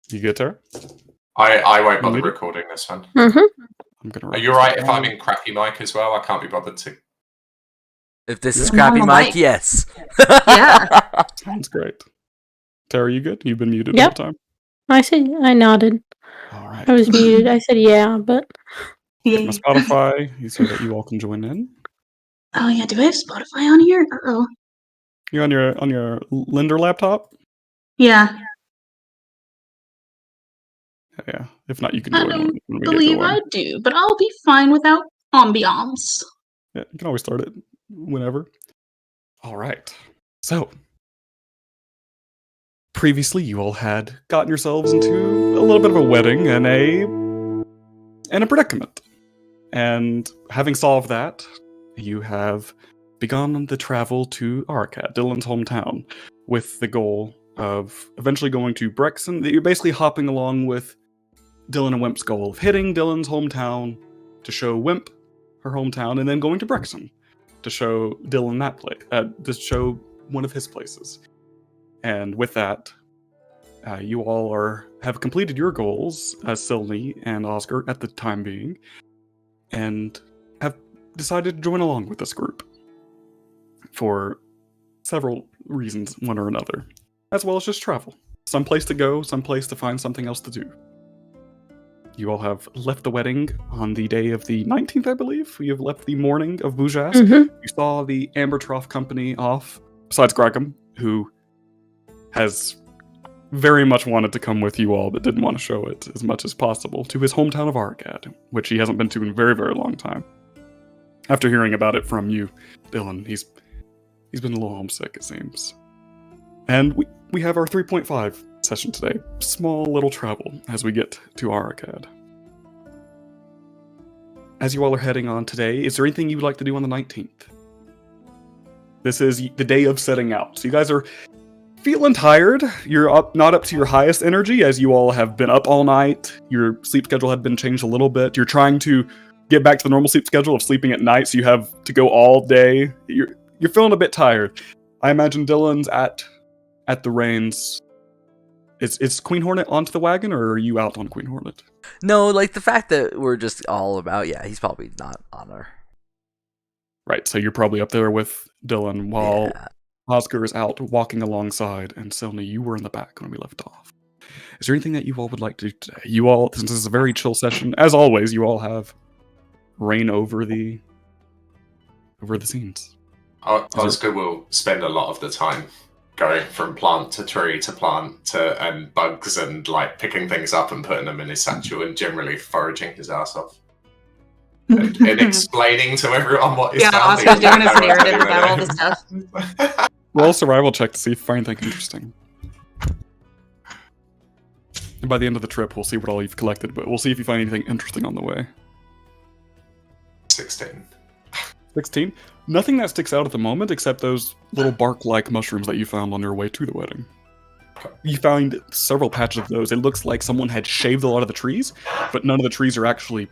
You good, Tara? I won't bother Muted? recording this one. Mm-hmm. I'm gonna. Are you alright if I'm in crappy mic as well? I can't be bothered to. If this Yeah. is crappy Normal mic, mic. yes. Yeah. Sounds great. Tara, you good? You've been muted Yep. the whole time. I nodded. All right. I was muted. I said yeah, but Get my Spotify so that you all can join in. Oh yeah, do I have Spotify on here? Uh-oh. You're on your Linder laptop. Yeah. Yeah. If not, you can I join don't when we get believe going. I do, but I'll be fine without ambiance. Yeah, you can always start it whenever. All right. So, previously, you all had gotten yourselves into a little bit of a wedding and a predicament. And having solved that, you have begun the travel to Arcad, Dylan's hometown, with the goal of eventually going to Brexon. You're basically hopping along with Dylan and Wimp's goal of hitting Dylan's hometown to show Wimp her hometown, and then going to Brexon to show Dylan that place, to show one of his places. And with that, you all have completed your goals as Sylney and Oscar at the time being, and have decided to join along with this group for several reasons, one or another, as well as just travel. Some place to go, some place to find something else to do. You all have left the wedding on the day of the 19th, I believe. You have left the morning of Bujas. Mhm. You saw the Amber Trough Company off, besides Graham, who has very much wanted to come with you all, but didn't want to show it as much as possible, to his hometown of Arcad, which he hasn't been to in a very, very long time. After hearing about it from you, Dylan, he's been a little homesick, it seems. And we have our 3.5 session today. Small little travel as we get to Arcad. As you all are heading on today, is there anything you would like to do on the 19th? This is the day of setting out. So you guys are feeling tired. You're not up to your highest energy, as you all have been up all night. Your sleep schedule had been changed a little bit. You're trying to get back to the normal sleep schedule of sleeping at night, so you have to go all day. You're feeling a bit tired. I imagine Dylan's at the reins. Is Queen Hornet onto the wagon, or are you out on Queen Hornet? No, like the fact that we're just all about, yeah, he's probably not on her. Right, so you're probably up there with Dylan while Yeah. Oscar is out walking alongside, and Sylney, you were in the back when we left off. Is there anything that you all would like to do today? You all, since this is a very chill session, as always, you all have reign over the scenes. Oscar will spend a lot of the time going from plant to tree to plant and bugs and like picking things up and putting them in his satchel and generally foraging his ass off. And explaining to everyone what is found. Oscar's doing his narrative about all this stuff. Roll a survival check to see if you find anything interesting. And by the end of the trip, we'll see what all you've collected, but we'll see if you find anything interesting on the way. 16. 16? Nothing that sticks out at the moment except those little bark-like mushrooms that you found on your way to the wedding. You found several patches of those. It looks like someone had shaved a lot of the trees, but none of the trees are actually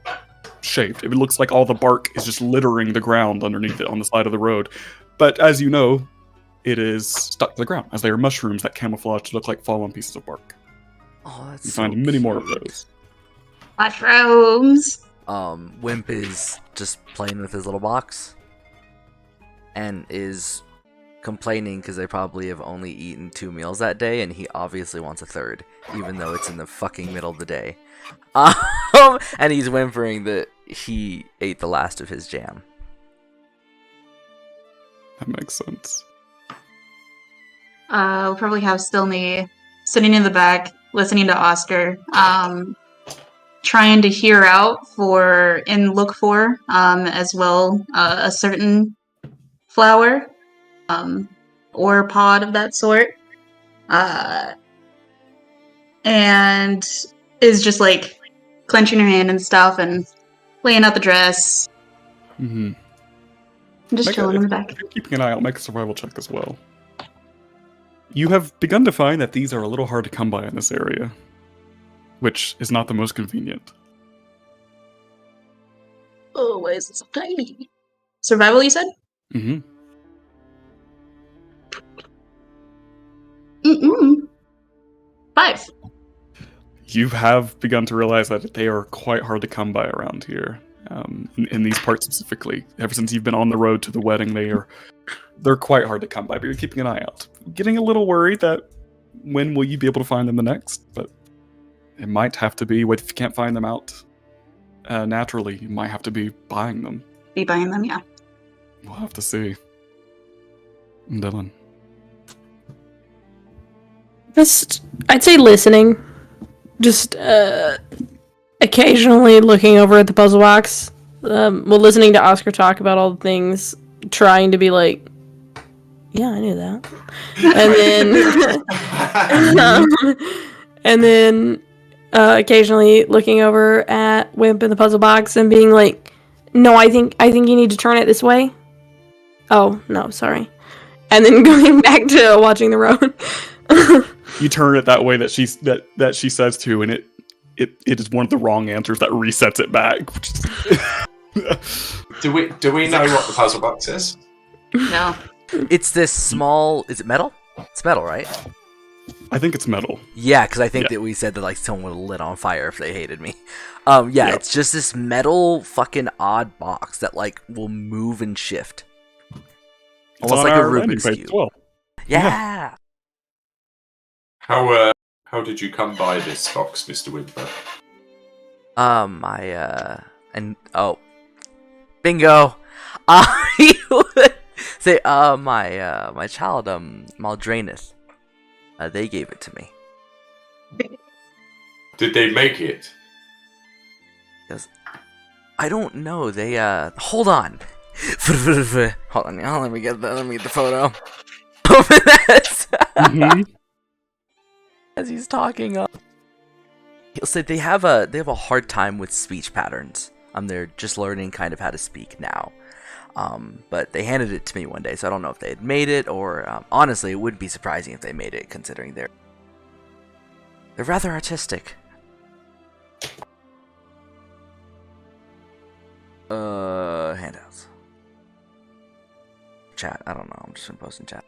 shaved. It looks like all the bark is just littering the ground underneath it on the side of the road. But as you know, it is stuck to the ground, as they are mushrooms that camouflage to look like fallen pieces of bark. Oh, that's You so find many more of cute. those. Mushrooms. Wimp is just playing with his little box and is complaining because they probably have only eaten 2 meals that day, and he obviously wants a third, even though it's in the fucking middle of the day. And he's whimpering that he ate the last of his jam. That makes sense. We'll probably have Stilney sitting in the back, listening to Oscar, trying to hear out for and look for, as well, a certain flower, or pod of that sort, and is just like clenching her hand and stuff and laying out the dress. Mm-hmm. I'm just chilling in the back. If you're keeping an eye out, make a survival check as well. You have begun to find that these are a little hard to come by in this area, which is not the most convenient. Oh, why is it so tiny? Survival, you said? Mm-hmm. Mm-mm. 5. you have begun to realize that they are quite hard to come by around here. In these parts specifically. Ever since you've been on the road to the wedding, they're quite hard to come by, but you're keeping an eye out. Getting a little worried that when will you be able to find them the next, but it might have to be, if you can't find them out naturally, you might have to be buying them. Be buying them, yeah. We'll have to see. Dylan. Just, I'd say listening. Just occasionally looking over at the puzzle box. Listening to Oscar talk about all the things, trying to be like, yeah, I knew that. And then occasionally looking over at Wimp in the puzzle box and being like, no, I think you need to turn it this way. Oh, no, sorry. And then going back to watching the road. You turn it that way that she says to, and it is one of the wrong answers that resets it back. Do we know what the puzzle box is? No. It's this small. Is it metal? It's metal, right? I think it's metal. Yeah, because I think that we said that like someone would have lit on fire if they hated me. Yeah, it's just this metal fucking odd box that like will move and shift. It's Almost on like a our landing Rubik's page Cube. as well. Yeah. How did you come by this box, Mr. Wimper? Bingo. I would say, my child, Maldranus, they gave it to me. Did they make it? I don't know. They, hold on. Hold on, let me get the photo. Open that. Mm-hmm. As he's talking up. He'll say they have a hard time with speech patterns. They're just learning kind of how to speak now. But they handed it to me one day, so I don't know if they had made it or honestly, it wouldn't be surprising if they made it considering they're rather artistic. Handouts. Chat. I don't know. I'm just gonna post in chat.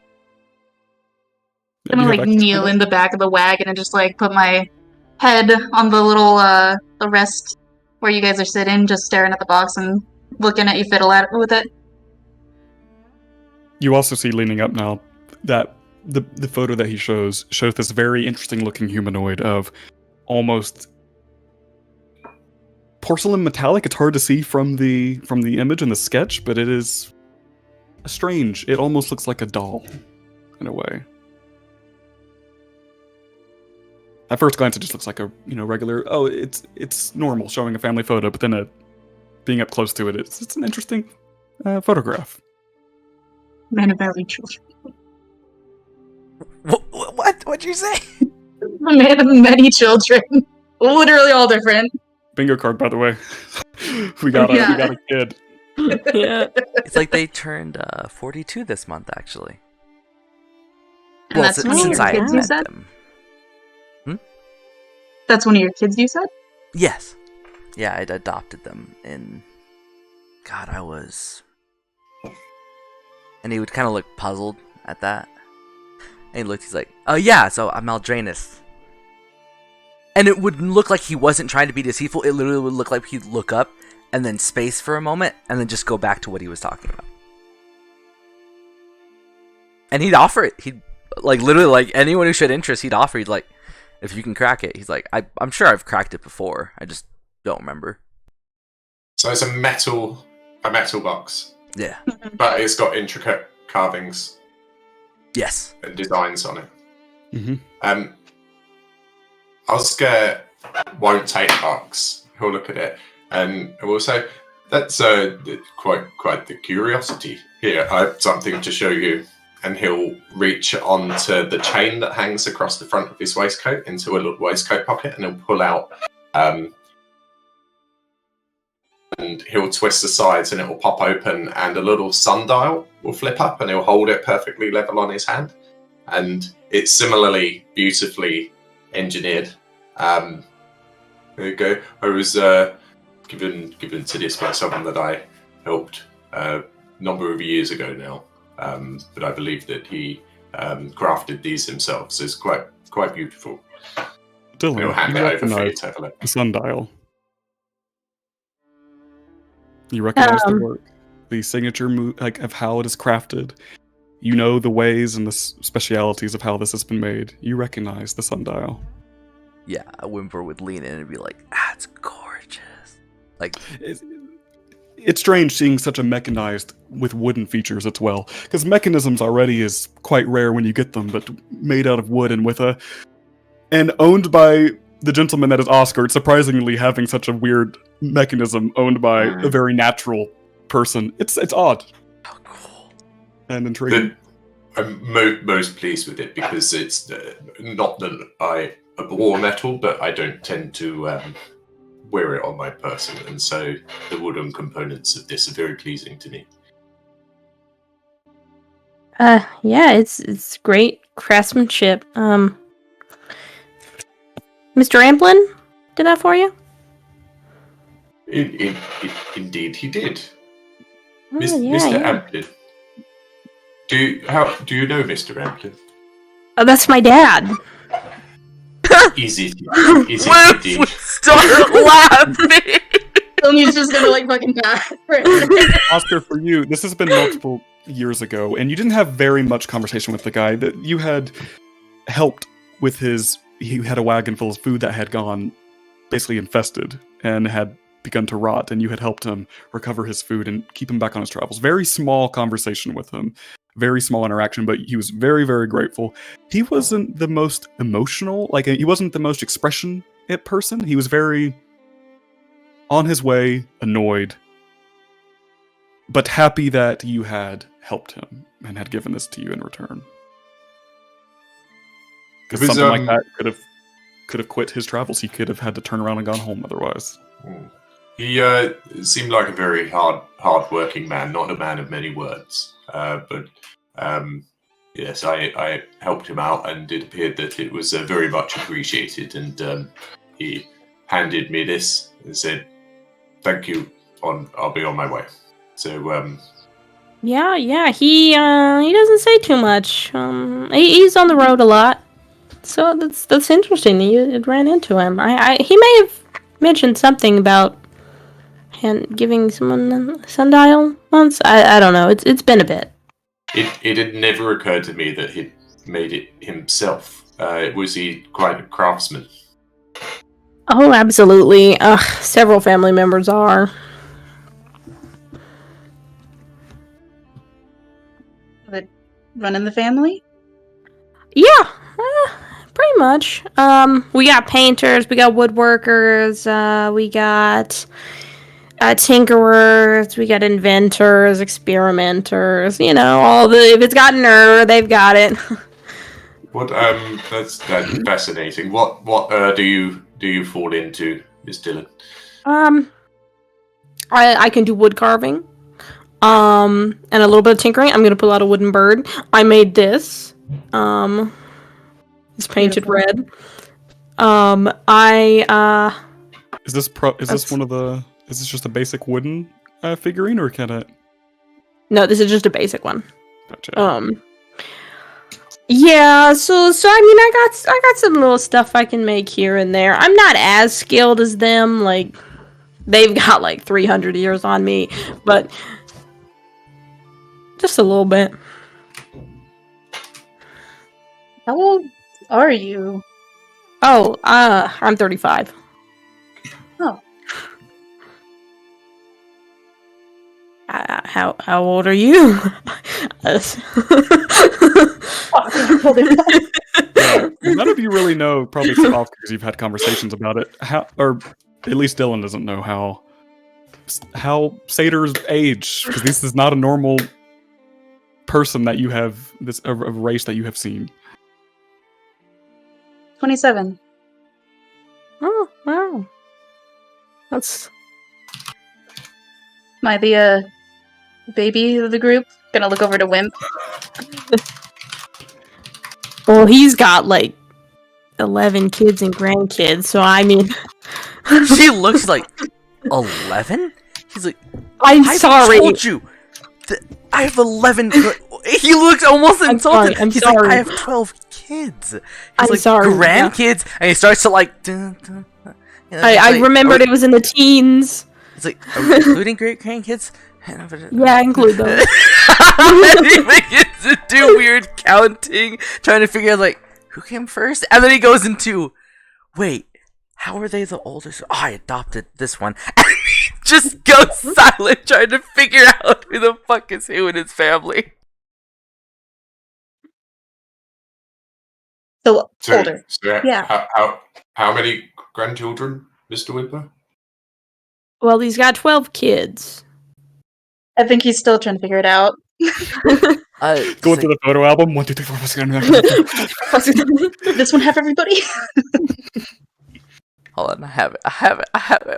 I'm gonna like kneel in the back of the wagon and just like put my head on the little the rest where you guys are sitting, just staring at the box and looking at you fiddle at it with it. You also see leaning up now that the photo that he shows this very interesting looking humanoid of almost porcelain metallic. It's hard to see from the image and the sketch, but it is strange. It almost looks like a doll in a way. At first glance, it just looks like a regular. Oh, it's normal showing a family photo, but then being up close to it, it's an interesting photograph. Man of many children. What'd you say? A man of many children. Literally all different. Bingo card, by the way. we got a kid. Yeah. It's like they turned 42 this month, actually. And that's one of your I kids, you met said? them. That's one of your kids, you said? Yes. Yeah, I'd adopted them in... God, I was... And he would kind of look puzzled at that. And he looked, he's like, oh yeah, so I'm Maldranus. And it would look like he wasn't trying to be deceitful. It literally would look like he'd look up and then space for a moment and then just go back to what he was talking about. And he'd offer it. He'd, like, literally, like, anyone who showed interest, he'd offer. He'd like, if you can crack it. He's like, I'm sure I've cracked it before. I just don't remember. So it's a metal box. Yeah. But it's got intricate carvings. Yes. And designs on it. Mm-hmm. Oscar won't take the box. He'll look at it and will say, "That's quite the curiosity. Here, I have something to show you." And he'll reach onto the chain that hangs across the front of his waistcoat into a little waistcoat pocket, and he'll pull out. And he'll twist the sides, and it will pop open, and a little sundial will flip up, and he'll hold it perfectly level on his hand. And it's similarly beautifully engineered. There you go. I was given to this by someone that I helped a number of years ago now. But I believe that he crafted these himself, so it's quite beautiful. Dylan, He'll hand you it over for you recognize to have a look. the sundial. You recognize the Um. work, the signature like of how it is crafted. You know the ways and the specialities of how this has been made. You recognize the sundial. Yeah, a Whimper would lean in and be like, it's gorgeous. Like, It's strange seeing such a mechanized with wooden features as well, because mechanisms already is quite rare when you get them, but made out of wood and and owned by the gentleman that is Oscar. It's surprisingly having such a weird mechanism owned by a very natural person. It's odd. how cool. And intriguing. I'm most pleased with it because it's not that I abhor metal, but I don't tend to wear it on my person, and so the wooden components of this are very pleasing to me. Yeah, it's great craftsmanship. Mr. Amplin did that for you? Indeed, he did. Oh, Mr. yeah. Amplin. Do you know Mr. Amplin? Oh, that's my dad. Is it Whimp indeed? would start laughing. Tony's just gonna like fucking die. Oscar, for you, this has been multiple years ago, and you didn't have very much conversation with the guy. That you had helped with he had a wagon full of food that had gone basically infested and had begun to rot, and you had helped him recover his food and keep him back on his travels. Very small conversation with him, very small interaction, but he was very, very grateful. He wasn't the most emotional, like he wasn't the most expression person. He was very on his way, annoyed, but happy that you had helped him and had given this to you in return. Because It was, something like that could have quit his travels. He could have had to turn around and gone home otherwise. He seemed like a very hard-working man, not a man of many words. But yes, I helped him out, and it appeared that it was very much appreciated. And he handed me this and said, "Thank you. I'll be on my way." So Yeah. He doesn't say too much. He's on the road a lot, so that's interesting. You ran into him. He may have mentioned something about giving someone a sundial once. I don't know. It's been a bit. it had never occurred to me that he'd made it himself. Was he quite a craftsman? Oh, absolutely. Several family members are. Running the family? Yeah, pretty much. We got painters, we got woodworkers, we got tinkerers, we got inventors, experimenters. You know, if it's got nerve, they've got it. What that's fascinating. What do you fall into, Miss Dillon? I can do wood carving. And a little bit of tinkering. I'm gonna pull out a wooden bird. I made this. It's painted Beautiful. red. Is this is this just a basic wooden figurine, or can it? No, this is just a basic one. Gotcha. Yeah, so I mean, I got some little stuff I can make here and there. I'm not as skilled as them. Like, they've got like 300 years on me, but just a little bit. How old are you? Oh, I'm 35. Oh. How old are you? None of you really know, probably off because you've had conversations about it. Or at least Dylan doesn't know how satyrs age, because this is not a normal person that you have, a race that you have seen. 27. Oh, wow. That's... Am I the baby of the group? Gonna look over to Wimp. Well, he's got like 11 kids and grandkids, so I mean... She looks like 11? He's like, I'm I sorry. told you that I have 11. He looks almost insulted. I'm He's sorry. like, I have 12 kids. kids. He's I'm like, sorry, yeah. grandkids, and he starts to like. Dun, dun, dun. You know, I like, remembered it was in the teens. He's like, are we including great grandkids? Yeah, include those. And he begins to do weird counting, trying to figure out like who came first, and then he goes into, wait, how are they the oldest? Oh, I adopted this one. And he just goes silent, trying to figure out who the fuck is who in his family. So So, older. Yeah. how many grandchildren, Mr. Whipper? Well, he's got 12 kids. I think he's still trying to figure it out. Going through the photo album. 1, 2, 3, 4, 5, 6, 7, 8, 9, This one have everybody? Hold on, I have it.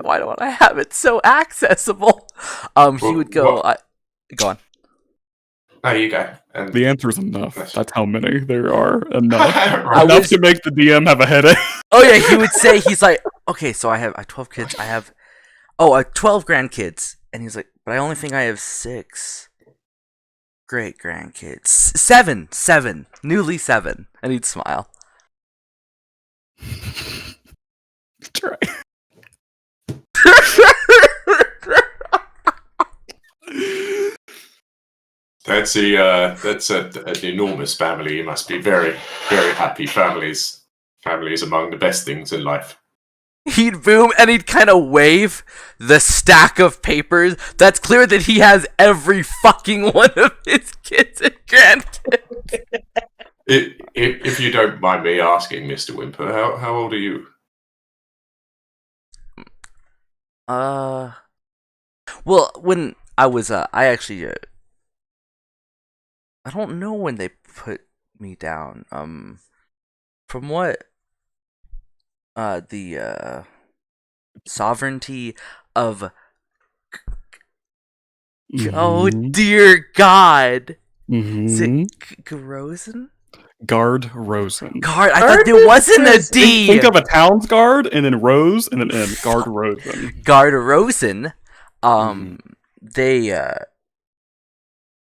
Why don't I have it so accessible? He would go. Go on. There you go. And The answer is enough. That's how many there are. Enough. Right. Enough to make the DM have a headache. Oh yeah, he would say, he's like, okay, so I have 12 kids. I have 12 grandkids, and he's like, but I only think I have 6 great grandkids. 7, newly 7, and he'd smile. Try. That's an enormous family. You must be very, very happy. Family is among the best things in life. He'd boom, and he'd kind of wave the stack of papers. That's clear that he has every fucking one of his kids and grandkids. If you don't mind me asking, Mr. Whimper, how old are you? Well, when I was, I actually, I don't know when they put me down. From what, the, sovereignty of, oh dear God, is it Grozen? Guard Rosen. Guard, I thought there wasn't a D. Think of a town's guard, and then Rose, and then N. Guard Rosen. Guard Rosen. They,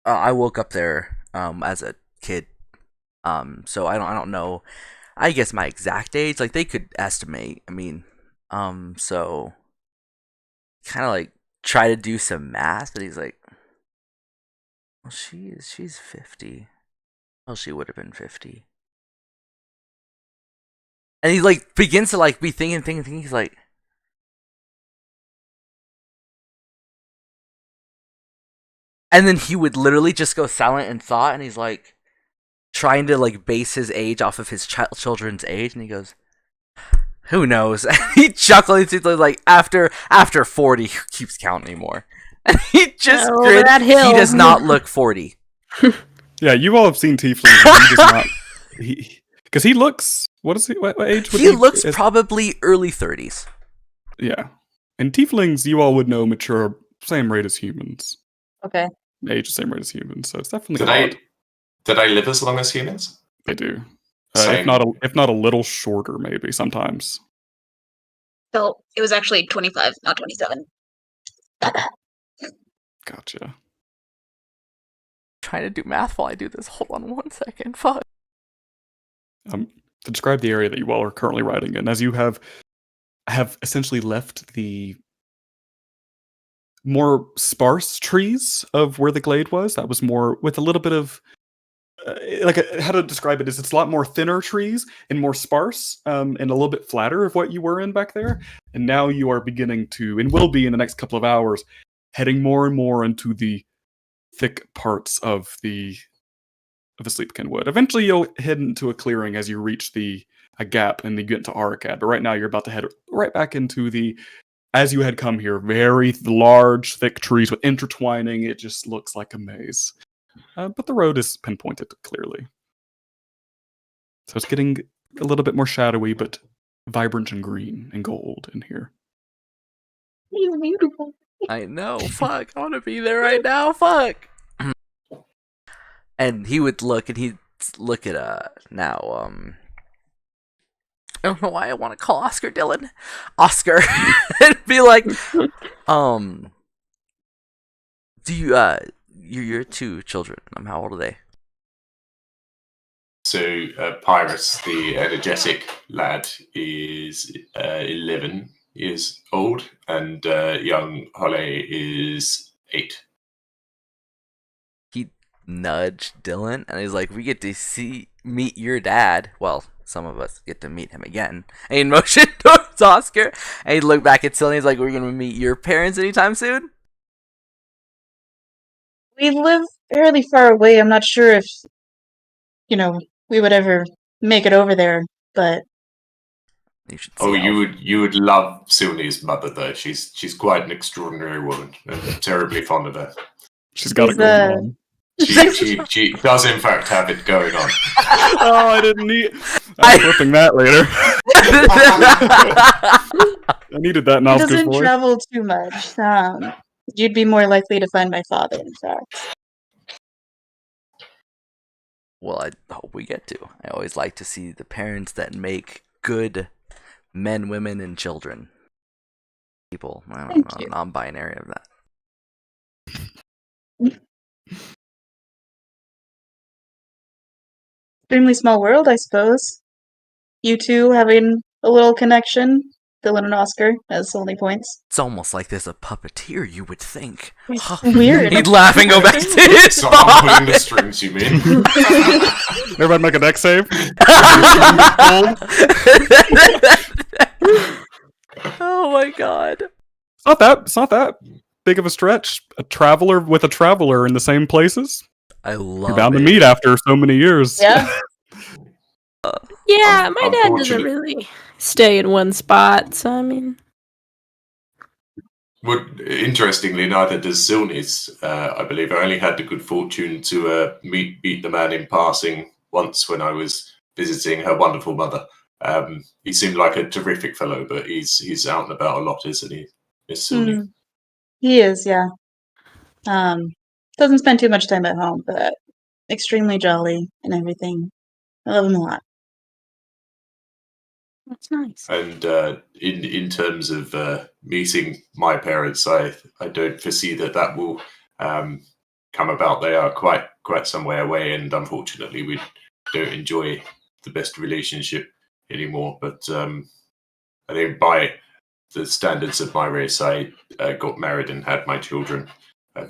I woke up there, as a kid. So I don't know, I guess my exact age, like they could estimate. I mean, so kind of like try to do some math, but he's like, well, she's 50. Well, she would have been 50. And he like begins to like be thinking. He's like, and then he would literally just go silent in thought, and he's like trying to like base his age off of his children's age, and he goes, who knows? And he chuckles. He's like, after 40, who keeps counting anymore? And he just grins. That hill. He does not look 40. Yeah, you all have seen Tiefling. He does not. Because he looks. What is he? What age? Would He looks probably early 30s. Yeah, and Tieflings, you all would know, mature same rate as humans. Okay. Age the same rate as humans, so it's definitely odd. Do they live as long as humans? They do. Same. If not a little shorter, maybe sometimes. So it was actually 25, not 27. Gotcha. Trying to do math while I do this. Hold on 1 second. Fuck. To describe the area that you all are currently riding in, as you have essentially left the more sparse trees of where the glade was. That was more with a little bit of how to describe it is it's a lot more thinner trees and more sparse and a little bit flatter of what you were in back there. And now you are beginning to, and will be in the next couple of hours, heading more and more into the thick parts of the Sleepkin Wood. Eventually you'll head into a clearing as you reach a gap and you get into Arcad. But right now you're about to head right back into as you had come here, very large, thick trees with intertwining. It just looks like a maze. But the road is pinpointed clearly. So it's getting a little bit more shadowy, but vibrant and green and gold in here. It's beautiful. I know. Fuck. I want to be there right now. Fuck. And he would look, and he'd look at now. I don't know why I want to call Oscar Dylan, Oscar, and be like, do you your 2 children? How old are they? Pyrus, the energetic lad, is 11 years old, and young Hole is 8. He nudged Dylan, and he's like, "We get to meet your dad." Well, some of us get to meet him again. And he motioned towards Oscar, and he looked back at Silly. And he's like, "We're gonna meet your parents anytime soon." We live fairly far away. I'm not sure if, we would ever make it over there, but You should see. Oh, how- you would love Silni's mother, though. She's quite an extraordinary woman. I'm terribly fond of her. She's got it going on. She does in fact have it going on. Oh, I didn't need. I'm flipping that later. I needed that in he Oscar's doesn't voice. travel too much. You'd be more likely to find my father, in fact. Well, I hope we get to. I always like to see the parents that make good men, women, and children. People. I don't Thank know, you. non-binary of that. Extremely small world, I suppose. You two having a little connection. Dylan and Oscar as only points. It's almost like there's a puppeteer, you would think. Weird. He'd laugh and go back to his So I'm pulling the spot. strings, you mean? Everybody make a deck save. Oh my god. It's not that big of a stretch. A traveler with a traveler in the same places. I love You're bound it. to meet after so many years. Yeah. Yeah, my dad doesn't Unfortunate. really stay in one spot, so I mean, Interestingly, neither does Silnis. I believe I only had the good fortune to meet the man in passing once when I was visiting her wonderful mother. He seemed like a terrific fellow, but he's out and about a lot, isn't he, Miss Silny? Mm. He is, yeah. Doesn't spend too much time at home, but extremely jolly and everything. I love him a lot. that's nice. And in terms of meeting my parents, I don't foresee that will come about. They are quite some way away, and unfortunately, we don't enjoy the best relationship anymore. But I think by the standards of my race, I got married and had my children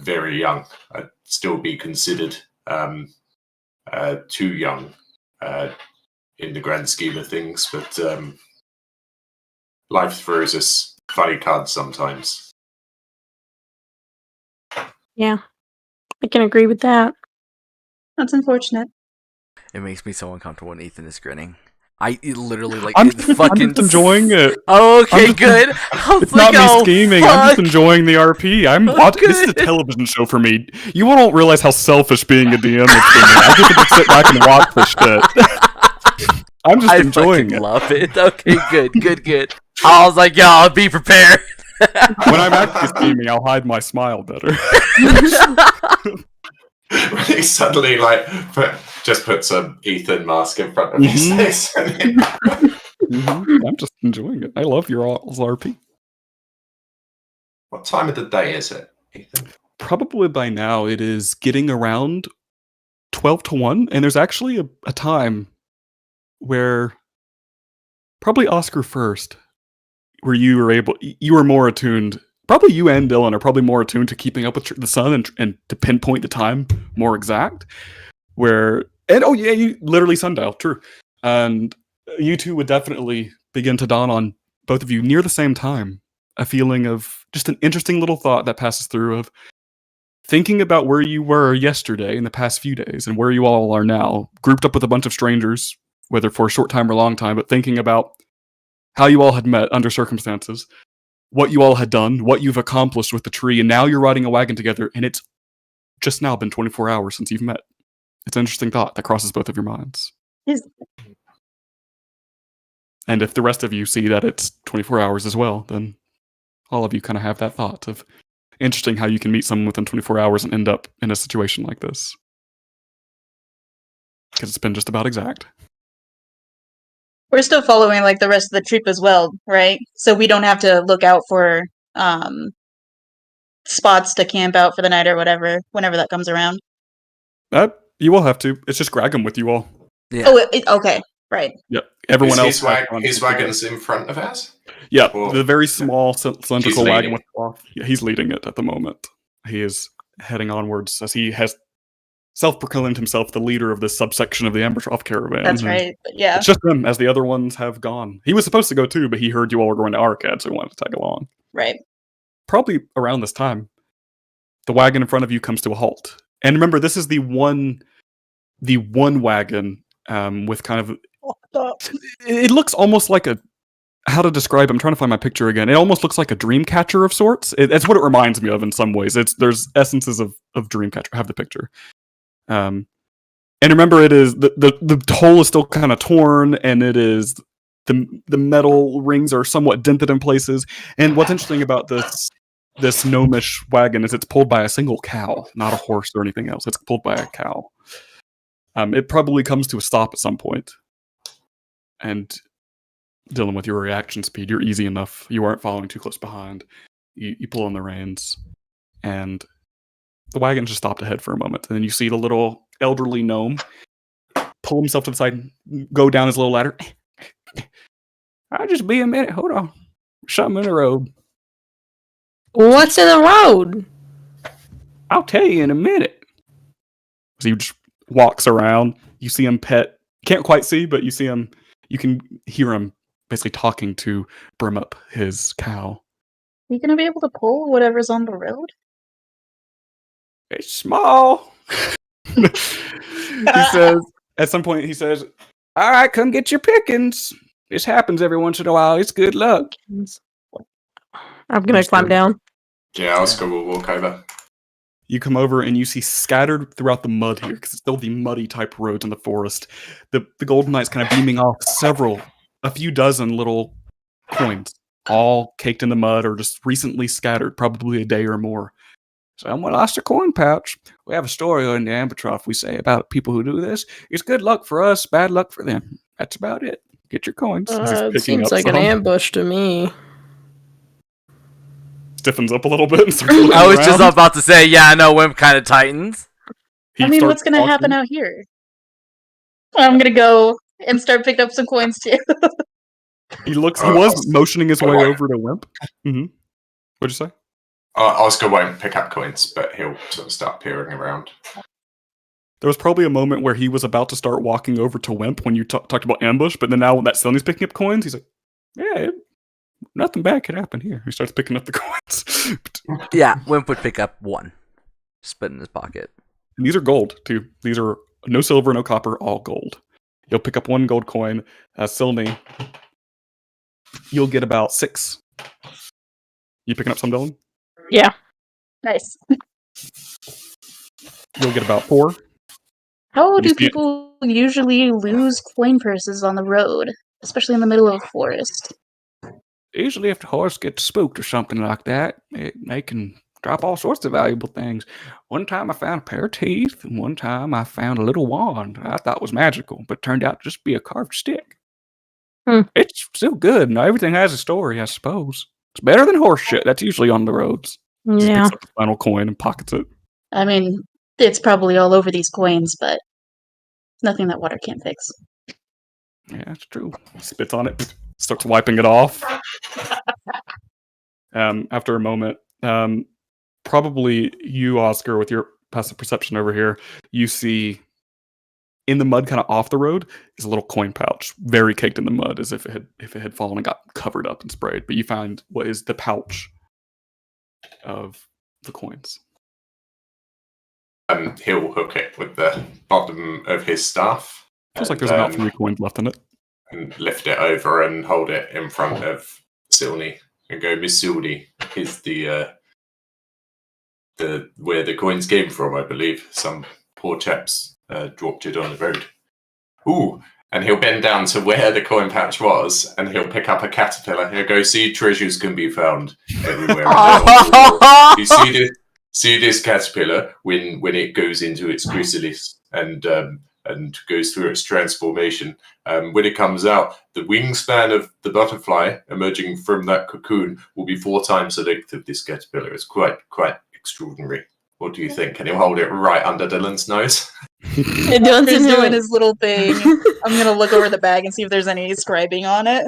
very young. I'd still be considered too young in the grand scheme of things, but life throws us funny cards sometimes. Yeah, I can agree with that. That's unfortunate. It makes me so uncomfortable when Ethan is grinning. Literally like I'm it just fucking enjoying it. Oh, okay, I'm just- good. I was It's like, not me oh, scheming. fuck. I'm just enjoying the RP. This is a good. television show for me. You all don't realize how selfish being a DM is for me. I get to just sit back and watch this shit. I'm just I enjoying fucking it. love it. Okay, good. I was like, y'all be prepared. When I'm actually scheming, I'll hide my smile better. He suddenly just put some Ethan mask in front of his Mhm. face. I'm just enjoying it. I love your all's RP. What time of the day is it, Ethan? Probably by now it is getting around 12 to 1, and there's actually a time where probably Oscar first, where you were more attuned. Probably you and Dylan are probably more attuned to keeping up with the sun and to pinpoint the time more exact. You literally sundial, true. And you two would definitely begin to dawn on both of you near the same time. A feeling of just an interesting little thought that passes through of thinking about where you were yesterday in the past few days and where you all are now, grouped up with a bunch of strangers, whether for a short time or long time, but thinking about how you all had met under circumstances, what you all had done, what you've accomplished with the tree, and now you're riding a wagon together, and it's just now been 24 hours since you've met. It's an interesting thought that crosses both of your minds. Is- And if the rest of you see that it's 24 hours as well, then all of you kind of have that thought of interesting how you can meet someone within 24 hours and end up in a situation like this. Because it's been just about exact. We're still following like the rest of the troop as well, right? So we don't have to look out for spots to camp out for the night or whatever, whenever that comes around. You will have to. It's just Gragum with you all. Yeah. Oh, okay, right. Yep. Everyone Is else. his, back on his the- wagon's in front of ours? Yeah, Or- the very small cylindrical wagon leading. with cloth. Yeah, he's leading it at the moment. He is heading onwards as he has self-proclaimed himself the leader of this subsection of the Ambershoff caravan. That's and right. Yeah. It's just him, as the other ones have gone. He was supposed to go too, but he heard you all were going to Arcad, so he wanted to tag along. Right. Probably around this time, the wagon in front of you comes to a halt. And remember, this is the one wagon with kind of. It looks almost like a. How to describe? I'm trying to find my picture again. It almost looks like a dream catcher of sorts. That's what it reminds me of in some ways. There's essences of dream catcher. I have the picture. And remember, it is the hole is still kind of torn, and it is the metal rings are somewhat dented in places. And what's interesting about this gnomish wagon is it's pulled by a single cow, not a horse or anything else. It's pulled by a cow. It probably comes to a stop at some point. And Dylan, with your reaction speed, you're easy enough. You aren't following too close behind. You pull on the reins, and the wagon just stopped ahead for a moment. And then you see the little elderly gnome pull himself to the side and go down his little ladder. I'll just be a minute. Hold on. Something in the road. What's in the road? I'll tell you in a minute. So he just walks around. You see him pet. Can't quite see, but you see him. You can hear him basically talking to Brimup, his cow. Are you gonna be able to pull whatever's on the road? It's small. He says, at some point, he says, all right, come get your pickings. This happens every once in a while. It's good luck. I'm gonna climb down. Yeah, Oscar will walk over. You come over and you see scattered throughout the mud here, because it's still the muddy type roads in the forest. The Golden Knight's kind of beaming off a few dozen little coins, all caked in the mud or just recently scattered, probably a day or more. Someone lost a coin pouch. We have a story on the Ambertroff we say about people who do this. It's good luck for us, bad luck for them. That's about it. Get your coins. It seems like an ambush to me. Stiffens up a little bit and starts looking I was just around. about to say, yeah, I know Wimp kind of tightens. He I mean, starts what's gonna walking. happen out here? I'm gonna go and start picking up some coins too. He was motioning his way over to Wimp. Mm-hmm. What'd you say? Oscar won't pick up coins, but he'll sort of start peering around. There was probably a moment where he was about to start walking over to Wimp when you talked about ambush, but then now that Sonny's picking up coins, he's like, yeah, nothing bad could happen here. He starts picking up the coins. Yeah, Wimp would pick up one. Just put it in his pocket. And these are gold, too. These are no silver, no copper, all gold. You'll pick up one gold coin. Silny, you'll get about 6. You picking up some, Dylan? Yeah. Nice. You'll get about 4. How do You see it. people usually lose coin purses on the road, especially in the middle of a forest? Usually if the horse gets spooked or something like that, they can drop all sorts of valuable things. One time I found a pair of teeth, and one time I found a little wand I thought was magical, but turned out to just be a carved stick. It's still good, and everything has a story, I suppose. It's better than horse shit. That's usually on the roads. He Yeah. picks up the final coin and pockets it. I mean, it's probably all over these coins, but nothing that water can't fix. Yeah, that's true. He spits on it, starts wiping it off. After a moment, probably you, Oscar, with your passive perception over here, you see in the mud, kind of off the road, is a little coin pouch, very caked in the mud, as if it had fallen and got covered up and sprayed. But you find what is the pouch of the coins. He'll hook it with the bottom of his staff. Feels like there's about 3 coins left in it. And lift it over and hold it in front of Silny and go, Miss Silny, here's the where the coins came from, I believe. Some poor chaps dropped it on the road. Ooh, and he'll bend down to where the coin pouch was, and he'll pick up a caterpillar. He'll go, see, treasures can be found everywhere. You see this caterpillar when it goes into its chrysalis and goes through its transformation. When it comes out, the wingspan of the butterfly emerging from that cocoon will be 4 times the length of this caterpillar. It's quite extraordinary. What do you think? And he'll hold it right under Dylan's nose. He's doing his little thing. I'm gonna look over the bag and see if there's any scribing on it.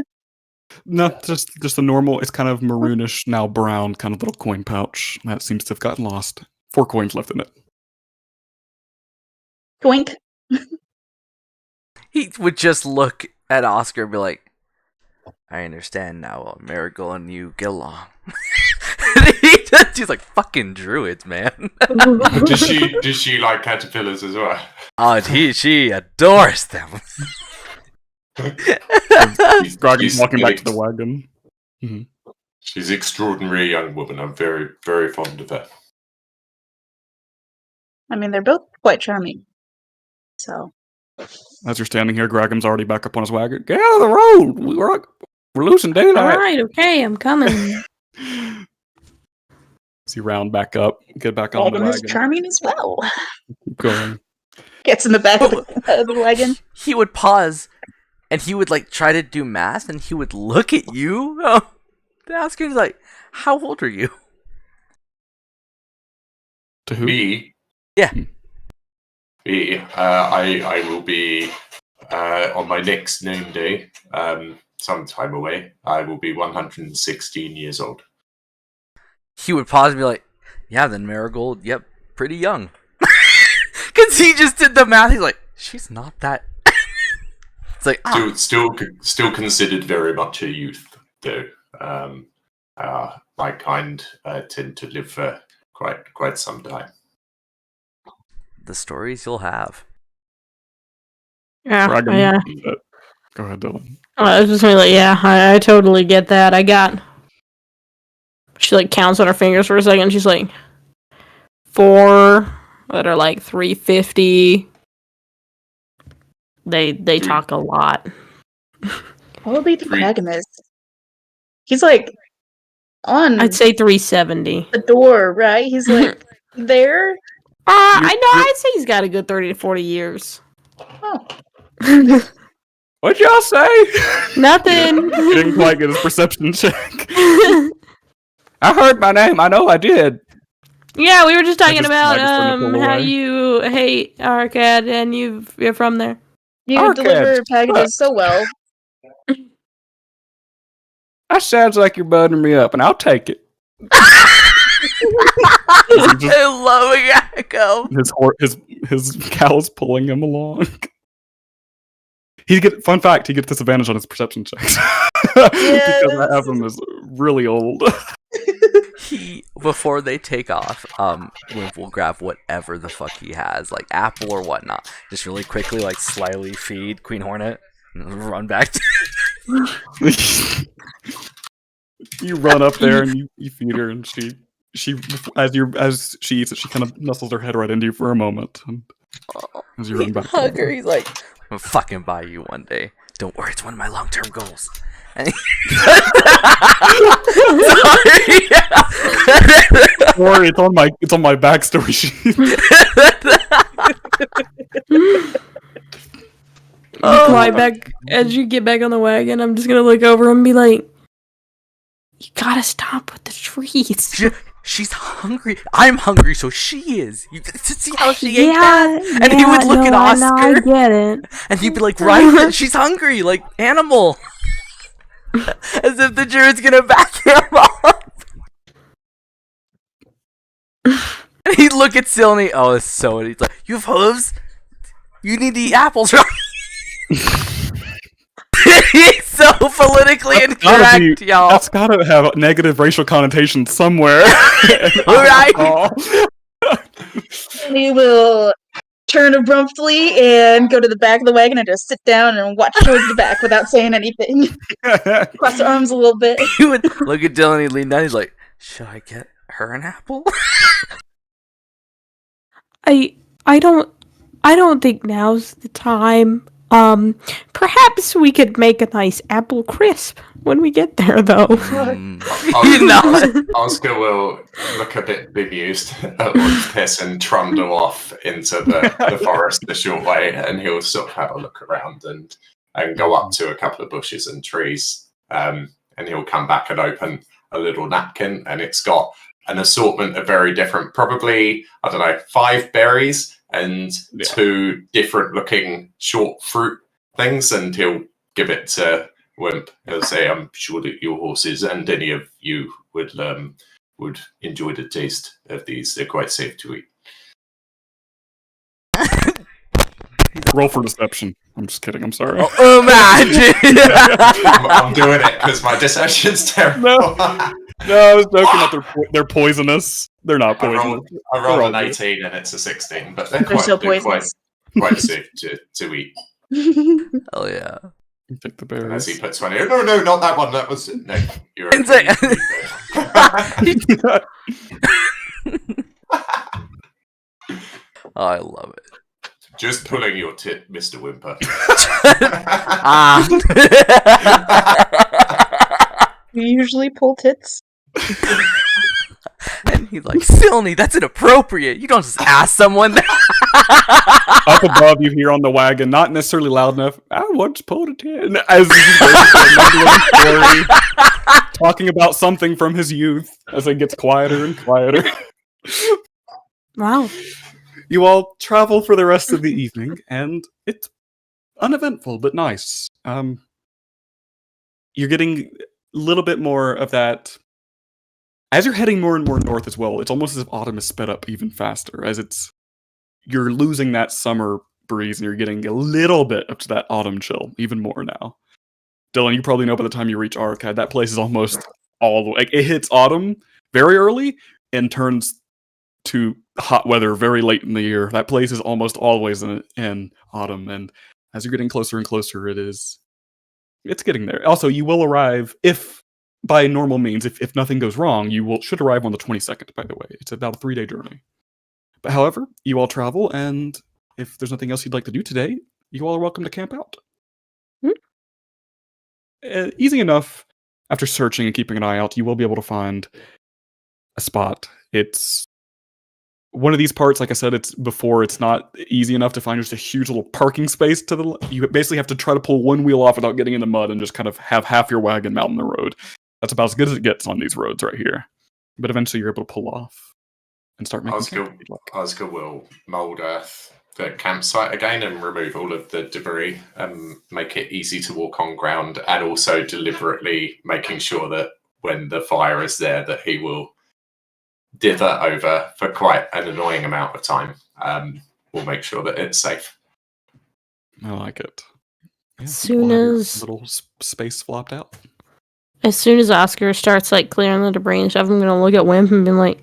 No, just a normal. It's kind of maroonish, now brown, kind of little coin pouch that seems to have gotten lost. 4 coins left in it. Twink. He would just look at Oscar and be like, I understand now, Marigold and you get along. He's like, fucking druids, man. Does she like caterpillars as well? Oh, she adores them. Grogan's walking back to the wagon. Mm-hmm. She's an extraordinary young woman. I'm very, very fond of her. I mean, they're both quite charming. So. As you're standing here, Gragam's already back up on his wagon. Get out of the road! We're losing daylight. Alright, okay, I'm coming. So you round back up, get back on the Alden is wagon. charming as well. Keep going. Gets in the back of the wagon. He would pause, and he would like try to do math, and he would look at you. Oh, the Oscar's like, how old are you? To who? Me? Yeah. Me. I will be on my next name day, sometime away. I will be 116 years old. He would pause and be like, yeah, then Marigold, yep, pretty young. Because he just did the math. He's like, she's not that. It's like, Still considered very much a youth, though. My kind tend to live for quite some time. The stories you'll have. Yeah, Gragam, yeah. Go ahead, Dylan. I was just gonna be like, yeah, I totally get that. She like counts on her fingers for a second. She's like, 4 that are like 350. They talk a lot. What would be the protagonist? He's like on I'd say 370. the door, right? He's like there. I know. I'd say he's got a good 30 to 40 years. Oh. What'd y'all say? Nothing. He didn't quite get his perception check. I heard my name. I know I did. Yeah, we were just talking just about pull how away. you hate Arcad and you're from there. You Arcade. deliver packages so well. That sounds like you're buttering me up, and I'll take it. I love Echo. His cow's pulling him along. Fun fact, he gets disadvantage on his perception checks. Because that album is really old. Before they take off, Wimp will grab whatever the fuck he has, like apple or whatnot. Just really quickly, like slyly feed Queen Hornet and run back. You run up there and you feed her, and she as she eats it, she kind of nestles her head right into you for a moment. And as you run back, Hug her. He's like, "I'm fucking buy you one day. Don't worry, it's one of my long-term goals." And Don't worry, it's on my backstory sheet. Fly back as you get back on the wagon. I'm just gonna look over and be like, "You gotta stop with the trees." She's hungry. I'm hungry, so she is. You see how she ate Yeah, that? And he would look at Oscar. I get it. And he'd be like, right, she's hungry, like animal. As if the druid's gonna back him up. And he'd look at Silny. Oh, it's so. And he's like, you have hooves? You need to eat apples, right? He's so politically incorrect, y'all. That's gotta have negative racial connotations somewhere. Right? We will turn abruptly and go to the back of the wagon and just sit down and watch towards the back without saying anything. Cross our arms a little bit. He would look at Dylan, he'd lean down, he's like, should I get her an apple? I don't think now's the time. Perhaps we could make a nice apple crisp when we get there, though. Oscar will look a bit bemused at all of this and trundle off into the forest a short way, and he'll sort of have a look around and go up to a couple of bushes and trees, and he'll come back and open a little napkin, and it's got an assortment of very different, probably, I don't know, 5 berries and Yeah. 2 different looking short fruit things, and he'll give it to Wimp. He'll say, "I'm sure that your horses and any of you would enjoy the taste of these. They're quite safe to eat." Roll for deception. I'm just kidding. I'm sorry. Oh, imagine! I'm doing it because my deception's terrible. No, I was joking that they're poisonous. They're not I poisonous. rolled They're all an good. 18 and it's a 16, but they're They're still quite poisonous. safe to eat. Oh yeah. You take the And as he berries. puts 20, no, not that one. That was no. You're And say- Oh, I love it. just pulling your tit, Mr. Whimper. Ah. You usually pull tits. And he's like, Silny, that's inappropriate. You don't just ask someone that. Up above, you hear on the wagon, not necessarily loud enough. I once pulled a tin. As story, talking about something from his youth, as it gets quieter and quieter. Wow. You all travel for the rest of the evening, and it's uneventful but nice. You're getting a little bit more of that. As you're heading more and more north as well, it's almost as if autumn is sped up even faster, as you're losing that summer breeze and you're getting a little bit up to that autumn chill, even more now. Dylan, you probably know by the time you reach Arcad, that place is almost all the way. Like, it hits autumn very early and turns to hot weather very late in the year. That place is almost always in autumn, and as you're getting closer and closer, it's getting there. Also, you will arrive, if by normal means, if nothing goes wrong, should arrive on the 22nd, by the way. It's about a 3-day journey. But however, you all travel, and if there's nothing else you'd like to do today, you all are welcome to camp out. Easy enough. After searching and keeping an eye out, you will be able to find a spot. It's one of these parts, like I said, it's not easy enough to find just a huge little parking space you basically have to try to pull one wheel off without getting in the mud and just kind of have half your wagon out in the road. That's about as good as it gets on these roads right here. But eventually you're able to pull off and start making camp. Oscar will mould earth the campsite again and remove all of the debris and make it easy to walk on ground, and also deliberately making sure that when the fire is there that he will dither over for quite an annoying amount of time. We'll make sure that it's safe. I like it. Yeah, Soon people have your as- little space flopped out. As soon as Oscar starts like clearing the debris and stuff, I'm gonna look at Wimp and be like,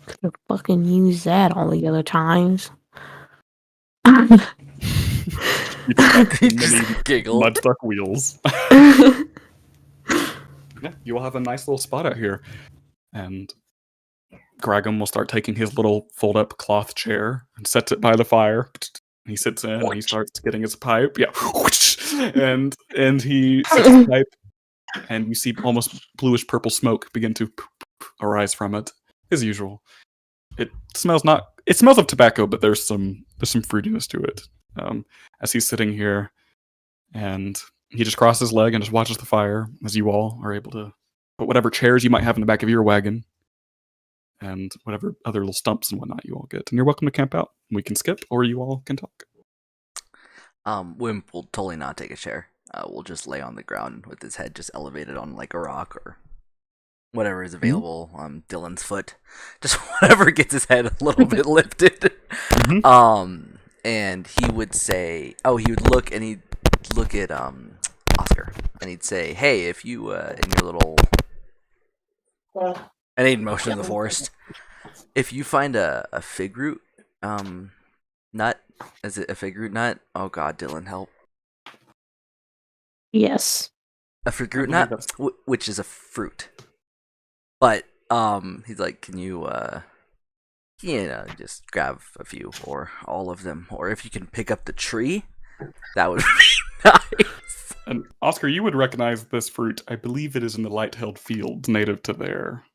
could have fucking used that all the other times. You just He got just many giggled. mud stuck wheels. Yeah, you will have a nice little spot out here. And Gragum will start taking his little fold up cloth chair and sets it by the fire. He sits in and he starts getting his pipe. Yeah. And he sets his pipe, and you see almost bluish purple smoke begin to arise from it, as usual. It smells of tobacco, but there's some fruitiness to it. As he's sitting here, and he just crosses his leg and just watches the fire as you all are able to put whatever chairs you might have in the back of your wagon and whatever other little stumps and whatnot you all get. And you're welcome to camp out. We can skip, or you all can talk. Wimp will totally not take a chair. We'll just lay on the ground with his head just elevated on like a rock or whatever is available on Dylan's foot. Just whatever gets his head a little bit lifted. And he would say, he would look at Oscar, and he'd say, "Hey, if you in your little," and he'd motion in the forest. If you find a fig root nut, is it a fig root nut? Oh God, Dylan, help! Yes. A fig root nut, which is a fruit. But he's like, can you just grab a few or all of them, or if you can pick up the tree, that would be nice. And Oscar, you would recognize this fruit. I believe it is in the light-held fields native to there.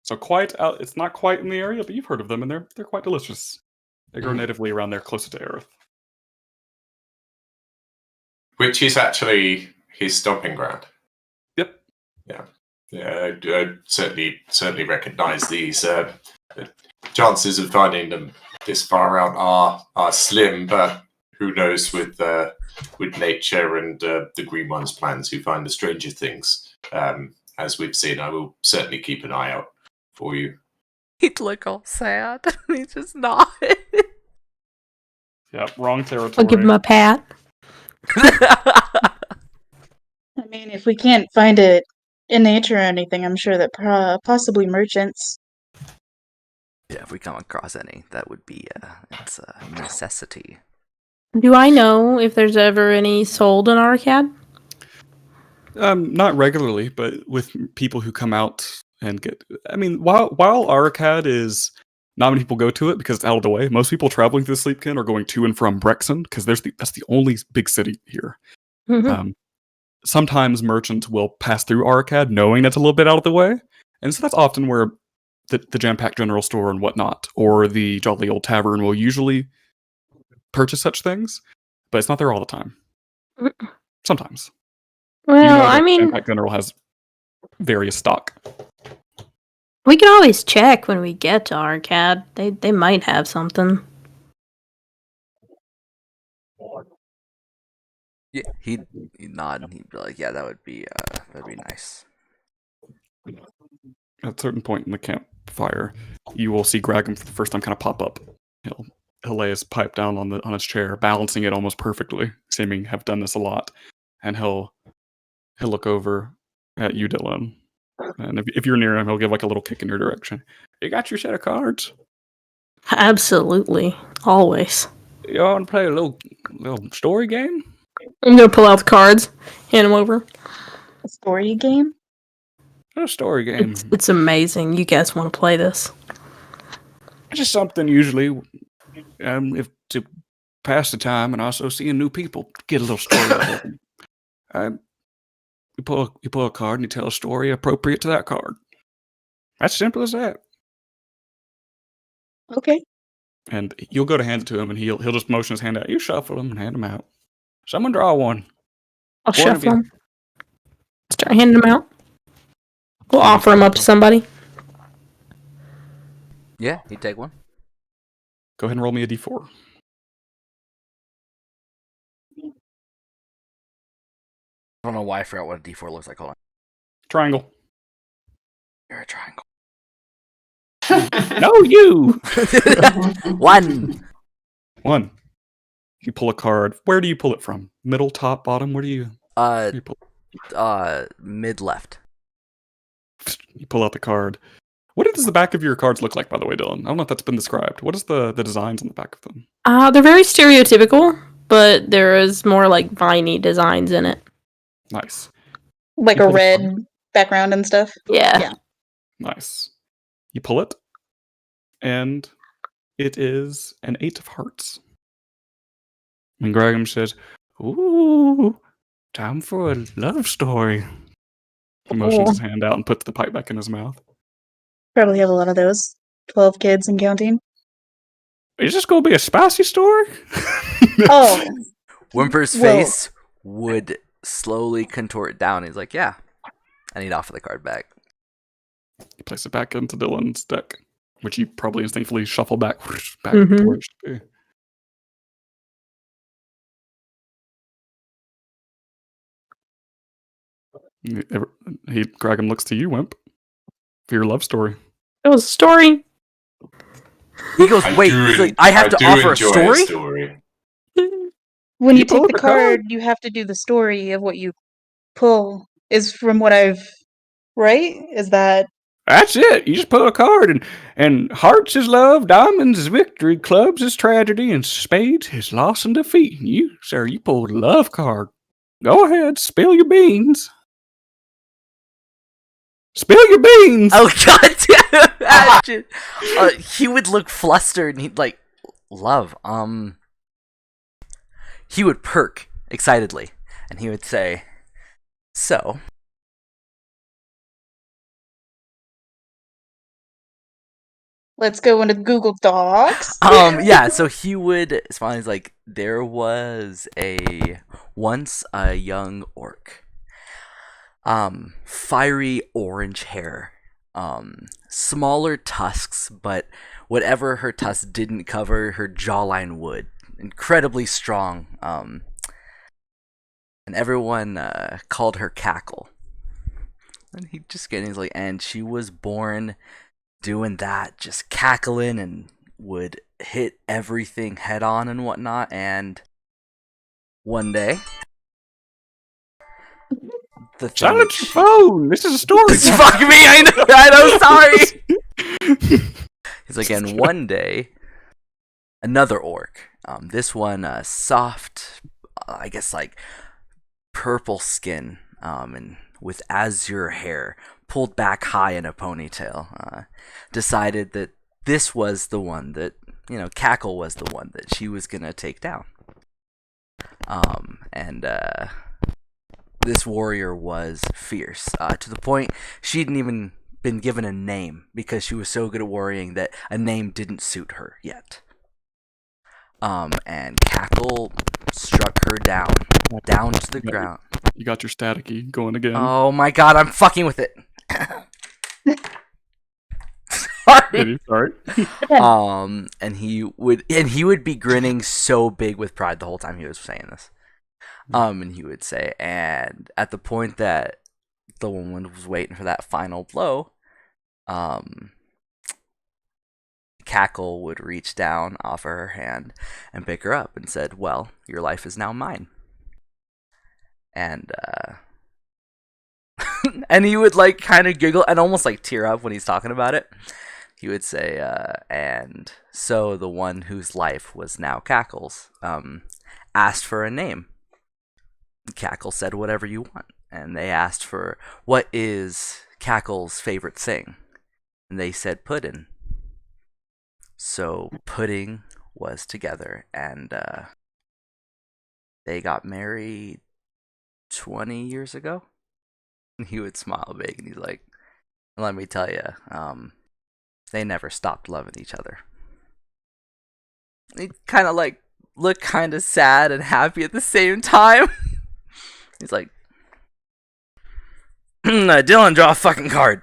So quite out. It's not quite in the area, but you've heard of them, and they're quite delicious. They grow natively around there, closer to Aerith. Which is actually his stomping ground. Yep. Yeah, I certainly recognise these. The chances of finding them this far out are slim, but who knows with nature and the Green One's plans, who find the stranger things. As we've seen, I will certainly keep an eye out for you. He'd look all sad. He's just not. Yep, wrong territory. I'll give him a pat. I mean, if we can't find it in nature or anything, I'm sure that possibly merchants. Yeah, if we come across any, that would be it's a necessity. Do I know if there's ever any sold in Arcad? Not regularly, but with people who come out and get. I mean, while Arcad is not many people go to it because it's out of the way. Most people traveling through the Sleepkin are going to and from Brexon because that's the only big city here. Mm-hmm. Sometimes merchants will pass through Arcad knowing that's a little bit out of the way, and so that's often where the Jam-Pack General Store and whatnot, or the Jolly Old Tavern will usually purchase such things, but it's not there all the time. Sometimes. Well, I mean, Jam-Pack General has various stock. we can always check when we get to Arcad. They might have something. Yeah, he'd nod and he'd be like, "Yeah, that'd be nice." At a certain point in the campfire, you will see Gragum for the first time kind of pop up. He'll lay his pipe down on his chair, balancing it almost perfectly, seeming to have done this a lot, and he'll look over at you, Dylan. And if you're near him, he'll give like a little kick in your direction. You got your set of cards? Absolutely, always. You want to play a little story game? I'm gonna pull out the cards, hand them over. A story game? A story game. It's amazing. You guys want to play this? It's just something usually, if to pass the time and also seeing new people, get a little story out of them. You pull a card and you tell a story appropriate to that card. That's simple as that. Okay. And you'll go to hand it to him, and he'll just motion his hand out. You shuffle them and hand them out. Someone draw one. I'll One of shuffle you. them. Start handing them out. We'll offer them up to somebody. Yeah, he'd take one. Go ahead and roll me a d4. I don't know why I forgot what a D4 looks like. Hold on. Triangle. You're a triangle. No, you! One. One. You pull a card. Where do you pull it from? Middle, top, bottom? Where do you pull? Mid left. You pull out the card. What does the back of your cards look like, by the way, Dylan? I don't know if that's been described. What is the designs on the back of them? They're very stereotypical, but there is more like viney designs in it. Nice. Like You a pull the red card. background and stuff? Yeah. Yeah. Nice. You pull it, and it is an 8 of hearts. And Graham says, "Ooh, time for a love story." He motions his hand out and puts the pipe back in his mouth. Probably have a lot of those. 12 kids and counting. Is this going to be a spicy story? Oh. Whimper's Well- face would slowly contort down. He's like, "Yeah," and he'd offer the card back. You place it back into Dylan's deck, which you probably instinctively shuffle back to Mhm. where it should be. Graham looks to you, Wimp, for your love story. It was a story. He goes, "Wait, he's like, I have to offer a enjoy story?" When you You pull take the the card. card, you have to do the story of what you pull. Is from what I've. Right? Is that. That's it. You just pull a card, and hearts is love, diamonds is victory, clubs is tragedy, and spades is loss and defeat. And you, sir, you pulled a love card. Go ahead, spill your beans. Spill your beans. Oh god damn it, imagine. He would look flustered and he'd like, "Love, he would perk excitedly and he would say, "So Let's go into Google Docs. yeah, so he would smile. He's like, there was once a young orc, fiery orange hair, smaller tusks, but whatever her tusks didn't cover, her jawline would. Incredibly strong. And everyone called her Cackle. And he's like, and she was born doing that, just cackling, and would hit everything head on and whatnot. And one day, the thing Silence your phone. This is a story. fuck me, I know, sorry. He's like, and one day, another orc. This one, soft, I guess like purple skin, and with azure hair, pulled back high in a ponytail, decided that this was the one that, Cackle was the one that she was gonna take down. And this warrior was fierce, to the point she hadn't even been given a name because she was so good at warring that a name didn't suit her yet. And Cackle struck her down to the ground. You got your staticky going again. Oh my god, I'm fucking with it. Sorry. Sorry. And he would be grinning so big with pride the whole time he was saying this. And he would say, and at the point that the woman was waiting for that final blow, Cackle would reach down, offer her hand, and pick her up, and said, "Well, your life is now mine." And and he would like kind of giggle and almost like tear up when he's talking about it. He would say, and so the one whose life was now Cackle's asked for a name. Cackle said, "Whatever you want." And they asked for, "What is Cackle's favorite thing?" And they said, "Pudding." So Pudding was together, and they got married 20 years ago. And he would smile big, and he's like, "Let me tell you, they never stopped loving each other." He kind of like looked kind of sad and happy at the same time. He's like, "Dylan, draw a fucking card."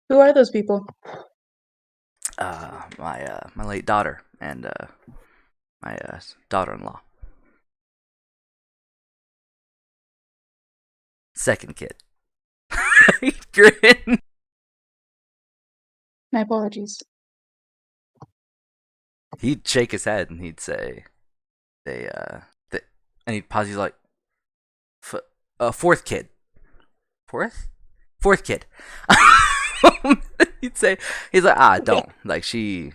Who are those people? My late daughter and my daughter-in-law. Second kid. Grin. My apologies. He'd shake his head and he'd say, and he'd pause. He's like, fourth kid. Fourth kid. He's like, don't. Like, she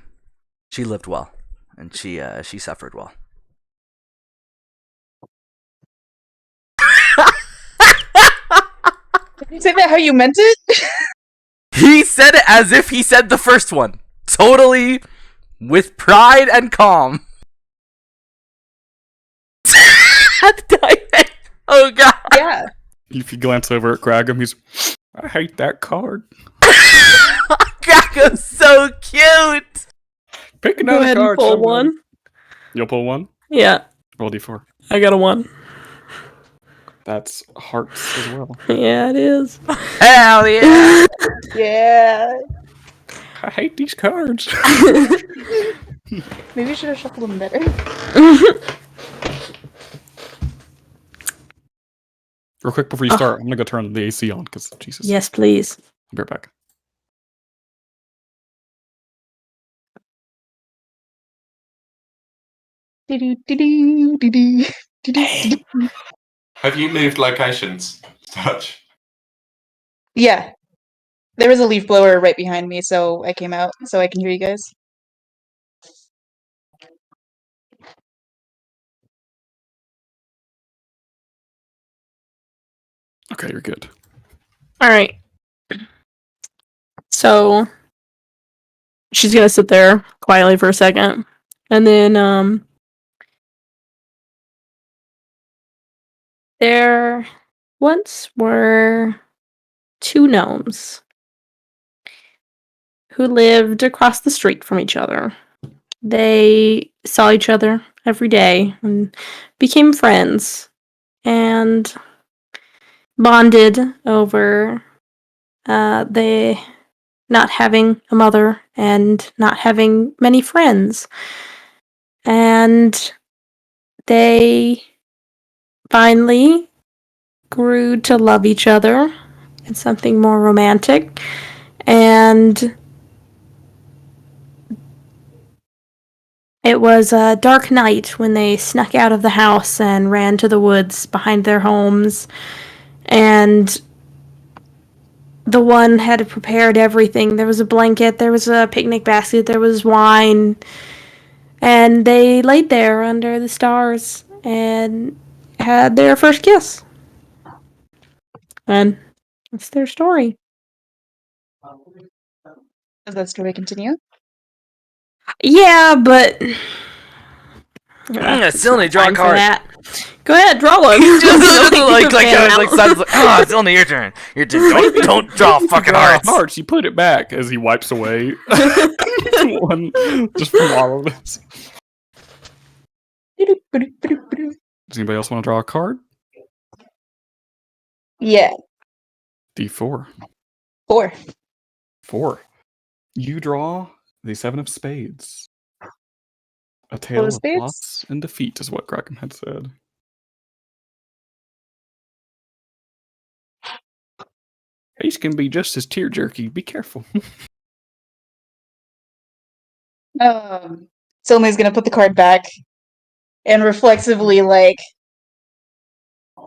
lived well, and she suffered well. Did you say that how you meant it? He said it as if he said the first one. Totally with pride and calm. Oh god. Yeah. If you glance over at Cragum, he's, "I hate that card. Cragum's so cute. Pick Go another ahead card. and pull someone." one. You'll pull one? Yeah, Roll D4. I got a 1. That's hearts as well. Yeah, it is. Hell yeah. Yeah. I hate these cards. Maybe you should have shuffled them better. Real quick before you start, I'm gonna go turn the AC on because Jesus. Yes, please. I'll be right back. Have you moved locations, Touch? Yeah. There was a leaf blower right behind me, so I came out so I can hear you guys. Okay, you're good. All right. So she's gonna sit there quietly for a second, and then there once were 2 gnomes who lived across the street from each other. They saw each other every day and became friends and bonded over they not having a mother and not having many friends. And they finally grew to love each other and something more romantic. And it was a dark night when they snuck out of the house and ran to the woods behind their homes. And the one had prepared everything. There was a blanket, there was a picnic basket, there was wine. And they laid there under the stars and had their first kiss. And that's their story. Does that story continue? Yeah, but I still need to draw a time for card. that. Go ahead, draw one. It's only your turn. Your turn. Don't draw fucking Draw hearts. hearts. You put it back as he wipes away one just from all of this. Does anybody else want to draw a card? Yeah, D4. 4. 4. You draw the 7 of spades. A Full tale of of spades? loss and defeat is what Kraken had said. Ace can be just as tear jerky. Be careful. Sylvie's gonna put the card back and reflexively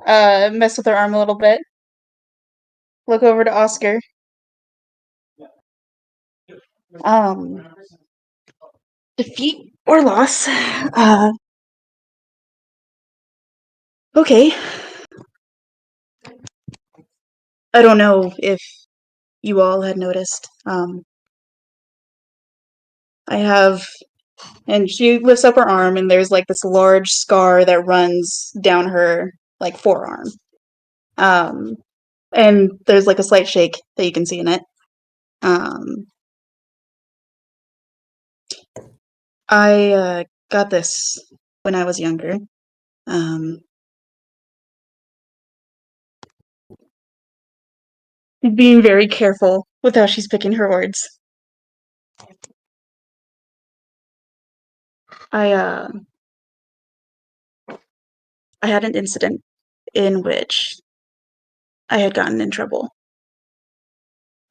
mess with her arm a little bit. Look over to Oscar. Defeat or loss. Okay. I don't know if you all had noticed. I have, and she lifts up her arm, and there's like this large scar that runs down her like forearm. And there's like a slight shake that you can see in it. I got this when I was younger. Being very careful with how she's picking her words. I had an incident in which I had gotten in trouble.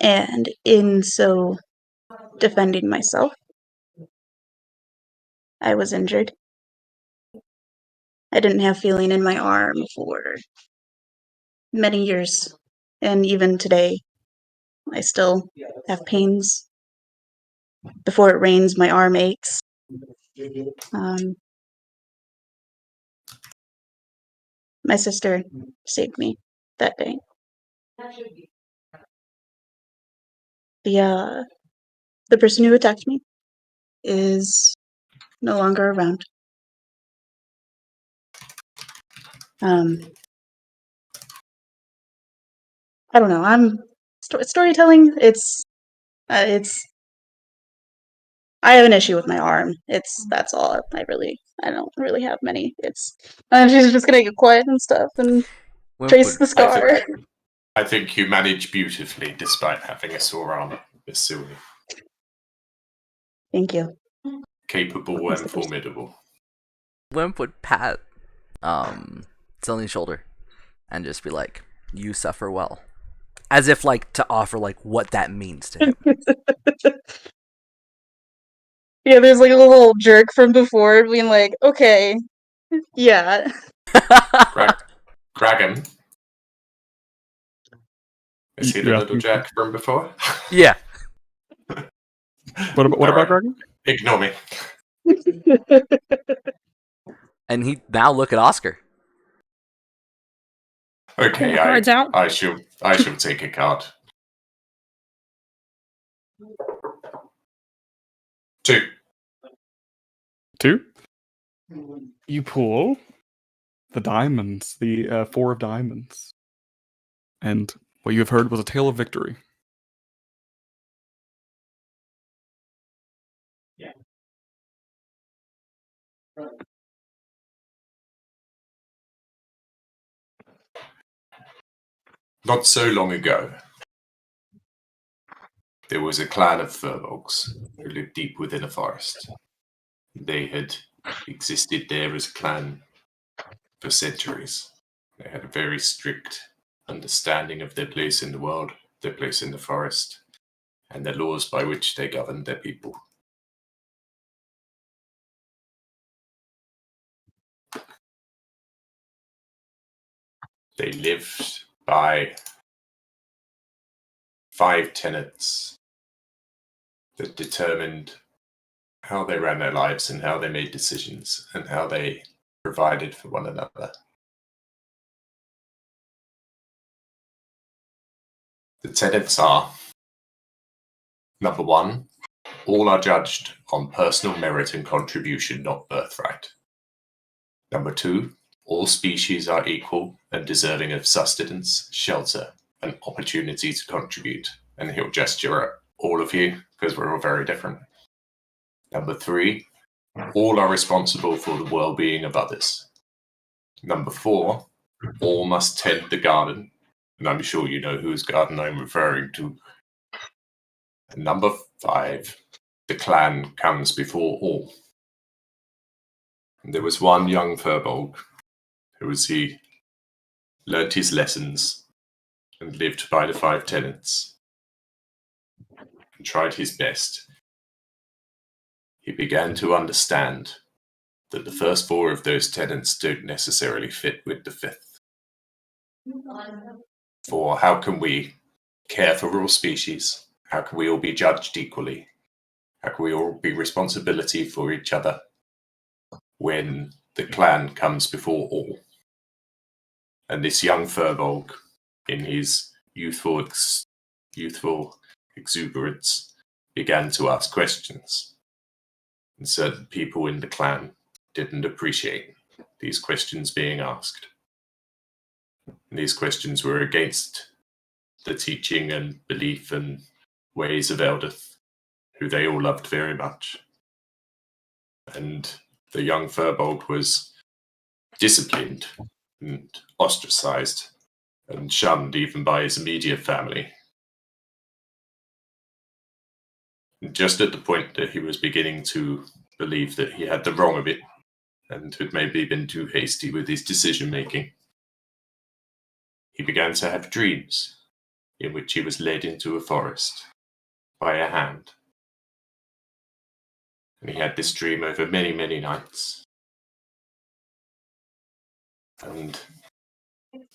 And in so defending myself, I was injured. I didn't have feeling in my arm for many years. And even today, I still have pains. Before it rains, my arm aches. My sister saved me that day. The person who attacked me is no longer around. I don't know. I'm storytelling. It's. I have an issue with my arm. That's all. I don't really have many. And she's just gonna get quiet and stuff and trace the scar. I think you manage beautifully despite having a sore arm, Miss Sylvie. Thank you. Capable and formidable. Wimp would pat Sylvie's shoulder and just be like, "You suffer well," as if like to offer like what that means to him. Yeah, there's like a little jerk from before being like, okay, yeah. Kraken. Is he the Yeah. little jerk from before? Yeah. What about Kraken? Ignore me. And he now look at Oscar. Okay, Cards out. I shall take a card. 2. 2. You pull the diamonds, the 4 of diamonds. And what you have heard was a tale of victory. Not so long ago, There was a clan of furbolgs who lived deep within a forest. They had existed there as a clan for centuries. They had a very strict understanding of their place in the world, their place in the forest, and the laws by which they governed their people. They lived by 5 tenets that determined how they ran their lives and how they made decisions and how they provided for one another. The tenets are: number 1, all are judged on personal merit and contribution, not birthright. Number 2, all species are equal and deserving of sustenance, shelter, and opportunity to contribute. And he'll gesture at all of you because we're all very different. Number 3, all are responsible for the well-being of others. Number 4, all must tend the garden, and I'm sure you know whose garden I'm referring to. And number 5, the clan comes before all. And there was one young furbolg who, as he learnt his lessons and lived by the 5 tenets and tried his best, he began to understand that the first 4 of those tenets don't necessarily fit with the 5th. For how can we care for all species? How can we all be judged equally? How can we all be responsibility for each other when the clan comes before all? And this young furbolg, in his youthful exuberance, began to ask questions. And certain people in the clan didn't appreciate these questions being asked. And these questions were against the teaching and belief and ways of Eldith, who they all loved very much. And the young furbolg was disciplined and ostracized and shunned even by his immediate family. And just at the point that he was beginning to believe that he had the wrong of it and had maybe been too hasty with his decision-making, he began to have dreams in which he was led into a forest by a hand. And he had this dream over many, many nights. And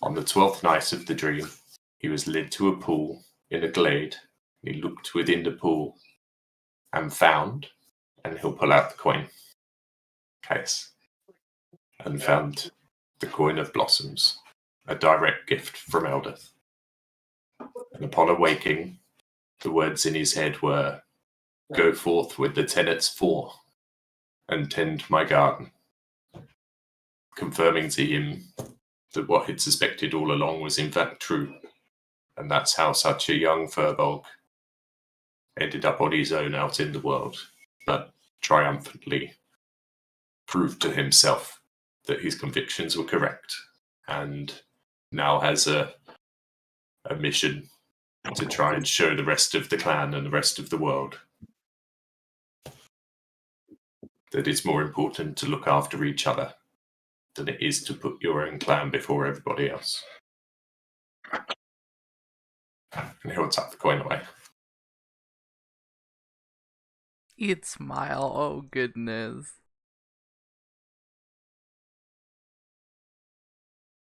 on the 12th night of the dream, he was led to a pool in a glade. He looked within the pool and found, and he'll pull out the coin case, and found the coin of blossoms, a direct gift from Eldith. And upon awaking, the words in his head were, "Go forth with the tenets 4 and tend my garden," confirming to him that what he'd suspected all along was in fact true. And that's how such a young furbolg ended up on his own out in the world, but triumphantly proved to himself that his convictions were correct, and now has a mission to try and show the rest of the clan and the rest of the world that it's more important to look after each other than it is to put your own clan before everybody else. And he'll tuck the coin away. He'd smile. Oh, goodness.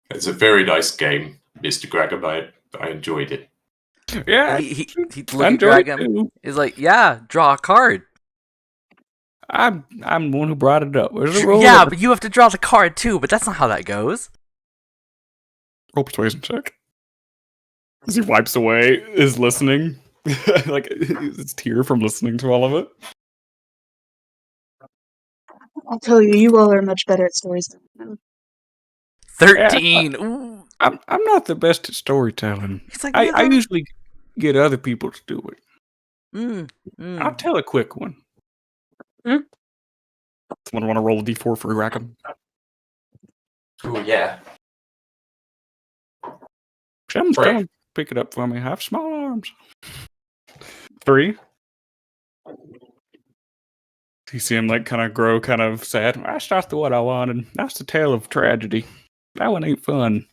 It's a very nice game, Mr. Graham. I enjoyed it. Yeah, He'd look I at enjoyed it Graham. too. He's like, yeah, draw a card. I'm the one who brought it up. Where's the roll? Yeah, but you have to draw the card too, but that's not how that goes. Roll persuasion check. As he wipes away his listening, like his tear from listening to all of it. I'll tell you, you all are much better at stories than I am. 13. Ooh. I'm not the best at storytelling. He's like, I no. usually get other people to do it. Mm. I'll tell a quick one. Hmm? Someone want to roll a d4 for Rackham? Oh, yeah. Shem's Right. coming. Pick it up for me. I have small arms. 3. You see him like kind of grow kind of sad. That's not what I wanted. That's the tale of tragedy. That one ain't fun.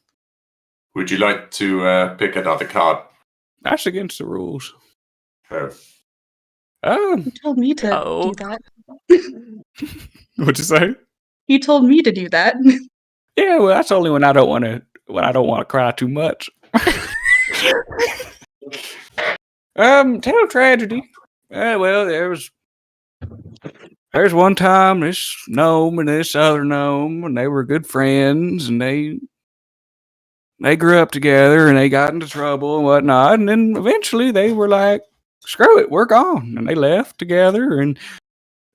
Would you like to pick another card? That's against the rules. Oh. You told me to Oh. do that. What'd you say? You told me to do that. Yeah, well, that's only when I don't want to cry too much. Tale of tragedy. Well, there's one time this gnome and this other gnome, and they were good friends, and they grew up together, and they got into trouble and whatnot, and then eventually they were like, "Screw it, we're gone," and they left together, and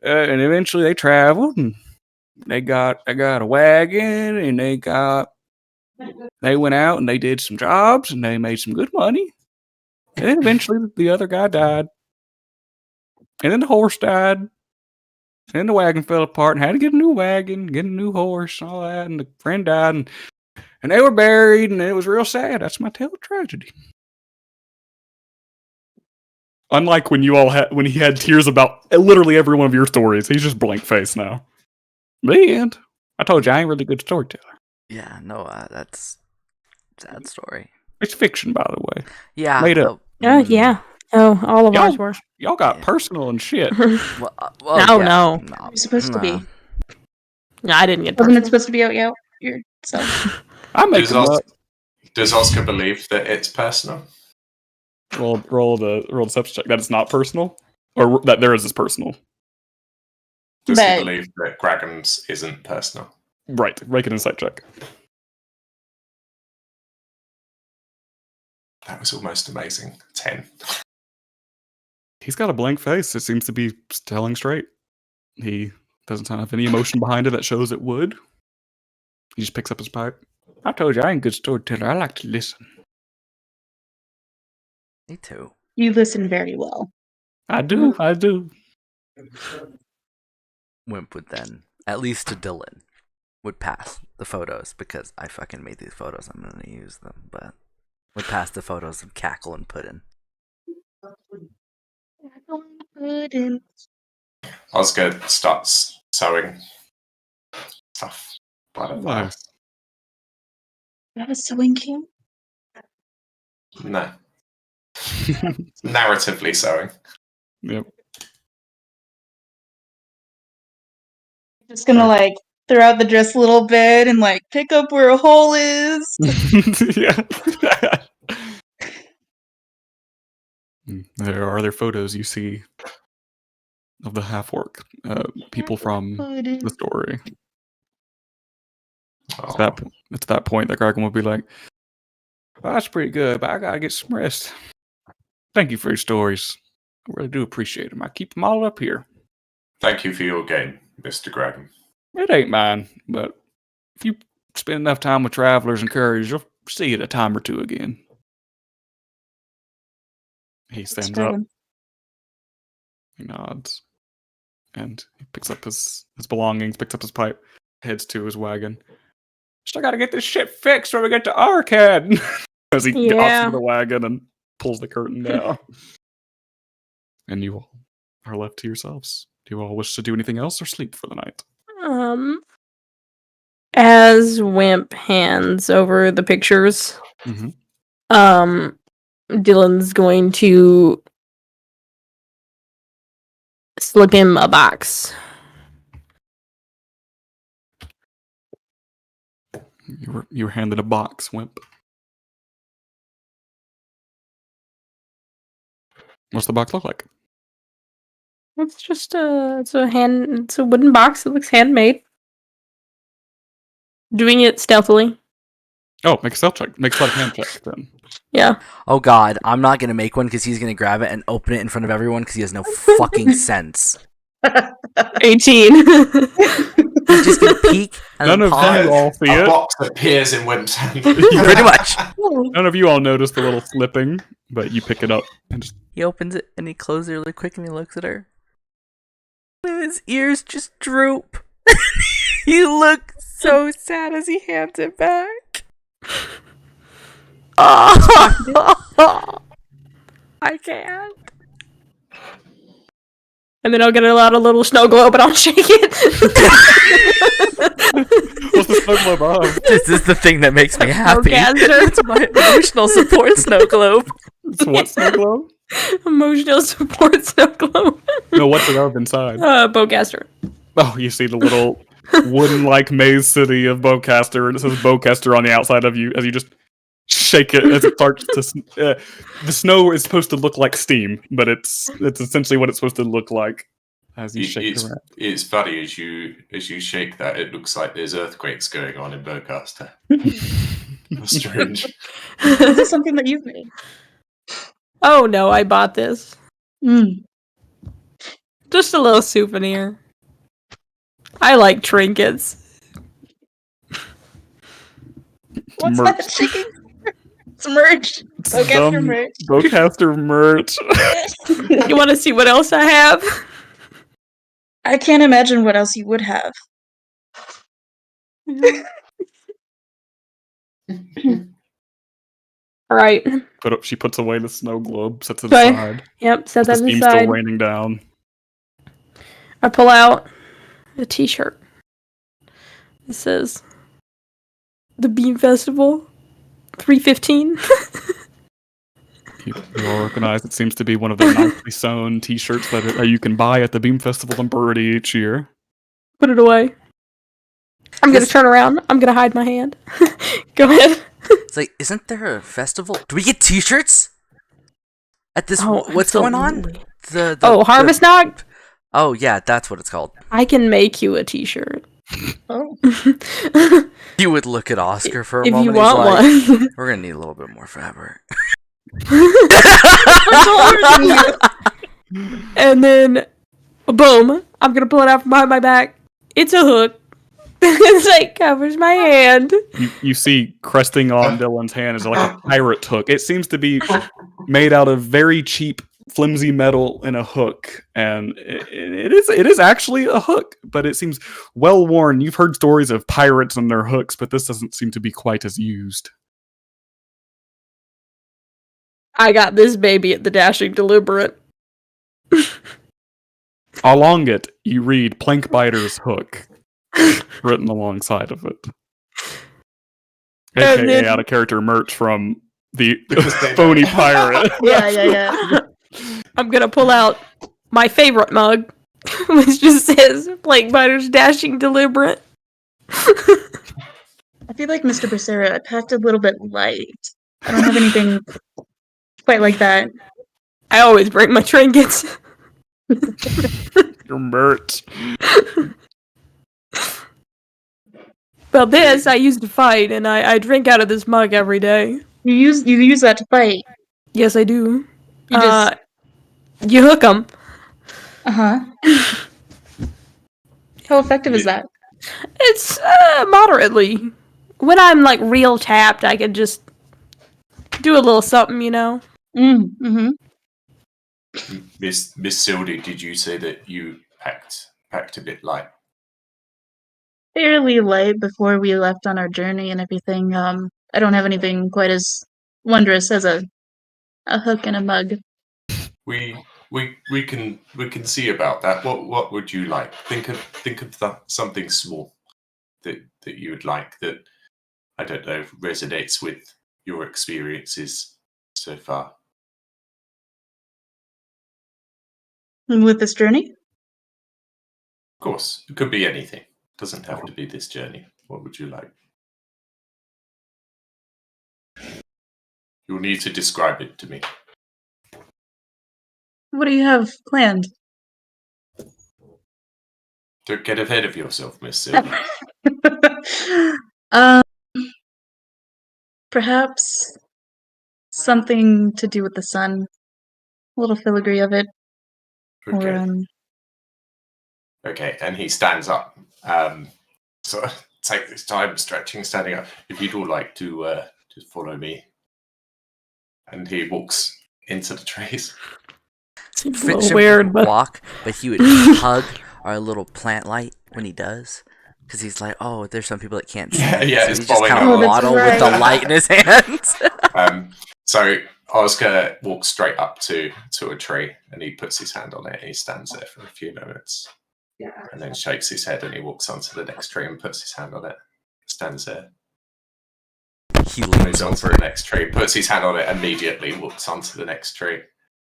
eventually they traveled, and they got a wagon, and they went out and they did some jobs, and they made some good money, and then eventually the other guy died, and then the horse died. And the wagon fell apart and had to get a new wagon, get a new horse, and all that. And the friend died, and they were buried, and it was real sad. That's my tale of tragedy. Unlike when when he had tears about literally every one of your stories, he's just blank face now. The end. I told you I ain't really good storyteller. Yeah, no, that's sad story. It's fiction, by the way. Yeah. Made up. Yeah. Oh, all of ours were. Y'all got Yeah. personal and shit. Well, No, no. It's supposed to be. No, I didn't get Wasn't it personal. supposed to be out yourself? I make Does them up. Does Oscar believe that it's personal? Roll the substance check. That it's not personal, or that there is personal. Does he But- believe that Graham's isn't personal? Right. Make an insight check. That was almost amazing. 10. He's got a blank face. It seems to be telling straight. He doesn't have any emotion behind it that shows it would. He just picks up his pipe. I told you I ain't a good storyteller. I like to listen. Me too. You listen very well. I do. I do. Wimp would then, at least to Dylan, would pass the photos because I fucking made these photos. I'm gonna use them, but would pass the photos of Cackle and Puddin. Oscar starts sewing stuff. Whatever. Nice. That was sewing camp. No. Narratively sewing. Yep. Just gonna like throw out the dress a little bit and like pick up where a hole is. Yeah. There are other photos you see of the half orc people from the story. Oh. It's that point that Kraken will be like, well, that's pretty good, but I gotta get some rest. Thank you for your stories. I really do appreciate them. I keep them all up here. Thank you for your game, Mr. Graham. It ain't mine, but if you spend enough time with travelers and couriers, you'll see it a time or two again. He stands up, he nods, and he picks up his belongings, picks up his pipe, heads to his wagon. Still gotta get this shit fixed when we get to Arcad! As he gets Yeah. into the wagon and pulls the curtain down. And you all are left to yourselves. Do you all wish to do anything else or sleep for the night? As Wimp hands over the pictures, Mm-hmm. Dylan's going to slip him a box. You were handed a box, Wimp. What's the box look like? It's just it's a wooden box. It looks handmade. Doing it stealthily. Oh, make a stealth check. Make a sleight of hand check then. Yeah. Oh god, I'm not gonna make one because he's gonna grab it and open it in front of everyone because he has no fucking sense. 18. He's just gonna peek and None then of pause. you all see A it. box appears in Wimp's hand. Pretty much. None of you all notice the little slipping, but you pick it up and just He opens it and he closes it really quick and he looks at her. And his ears just droop. He looks so sad as he hands it back. Oh, I can't. And then I'll get out a little snow globe and I'll shake it. What's the snow globe of? This is the thing that makes me happy. Bowcaster. It's my emotional support snow globe. It's what snow globe? Emotional support snow globe. No, what's it of inside? Bowcaster. Oh, you see the little wooden-like maze city of Bowcaster, and it says Bowcaster on the outside of you as you just shake it as it starts to. The snow is supposed to look like steam, but it's essentially what it's supposed to look like as you shake it around. It's funny as you shake that. It looks like there's earthquakes going on in Bowcaster. Strange. Is this something that you've made? Oh no, I bought this. Mm. Just a little souvenir. I like trinkets. What's Merch. that shaking? It's merch. It's Bowcaster dumb merch. Bowcaster merch. You want to see what else I have? I can't imagine what else you would have. All right. She puts away the snow globe, sets it Okay. aside. Yep, set The that steam's still aside. raining down. I pull out a t-shirt. It says the Beam Festival 315. You all recognize it seems to be one of the nicely sewn T-shirts that you can buy at the Beam Festival in Birdie each year. Put it away. I'm gonna turn around. I'm gonna hide my hand. Go ahead. It's like, isn't there a festival? Do we get T-shirts at this? What's going on? The Harvest Knock? Oh yeah, that's what it's called. I can make you a t-shirt. Oh. You would look at Oscar for a If moment. you want he's like, one. We're gonna need a little bit more fabric. And then, boom, I'm gonna pull it out from behind my back. It's a hook. It's like covers my hand. You see cresting on Dylan's hand is like a pirate hook. It seems to be made out of very cheap, flimsy metal and a hook, and it is actually a hook, but it seems well worn. You've heard stories of pirates and their hooks, but this doesn't seem to be quite as used. I got this baby at the Dashing Deliberate. Along it, you read Plank Biter's Hook written alongside of it. And AKA then- out of character merch from the phony pirate. Yeah. I'm gonna pull out my favorite mug, which just says Plank Biter's Dashing Deliberate. I feel like Mr. Becerra, I packed a little bit light. I don't have anything quite like that. I always bring my trinkets. Your merch. Well, this I use to fight, and I drink out of this mug every day. You use that to fight. Yes, I do. You just You hook them. How effective is that? It's moderately. When I'm like real tapped, I can just do a little something, you know. Mm-hmm. Miss Sildy, did you say that you packed a bit light? Fairly light before we left on our journey and everything. I don't have anything quite as wondrous as a hook and a mug. We can see about that. What would you like? Think of something small that you would like that, I don't know, resonates with your experiences so far. With this journey? Of course, it could be anything. It doesn't have to be this journey. What would you like? You'll need to describe it to me. What do you have planned? Don't get ahead of yourself, Miss Silver. Perhaps something to do with the sun. A little filigree of it. Okay. Or, Okay, and he stands up. So take this time stretching, standing up. If you'd all like to just follow me. And he walks into the trees. Seems a Fitch little him weird, would but walk, but he would hug our little plant light when he does. Because he's like, oh, there's some people that can't see. Yeah, so it's he just falling kind out. of Oh, that's waddle with the right. light in his hands. So Oscar walks straight up to a tree and he puts his hand on it and he stands there for a few moments. And then shakes his head and he walks onto the next tree and puts his hand on it. Stands there. He leans Moves on to over. the next tree, puts his hand on it, immediately walks onto the next tree.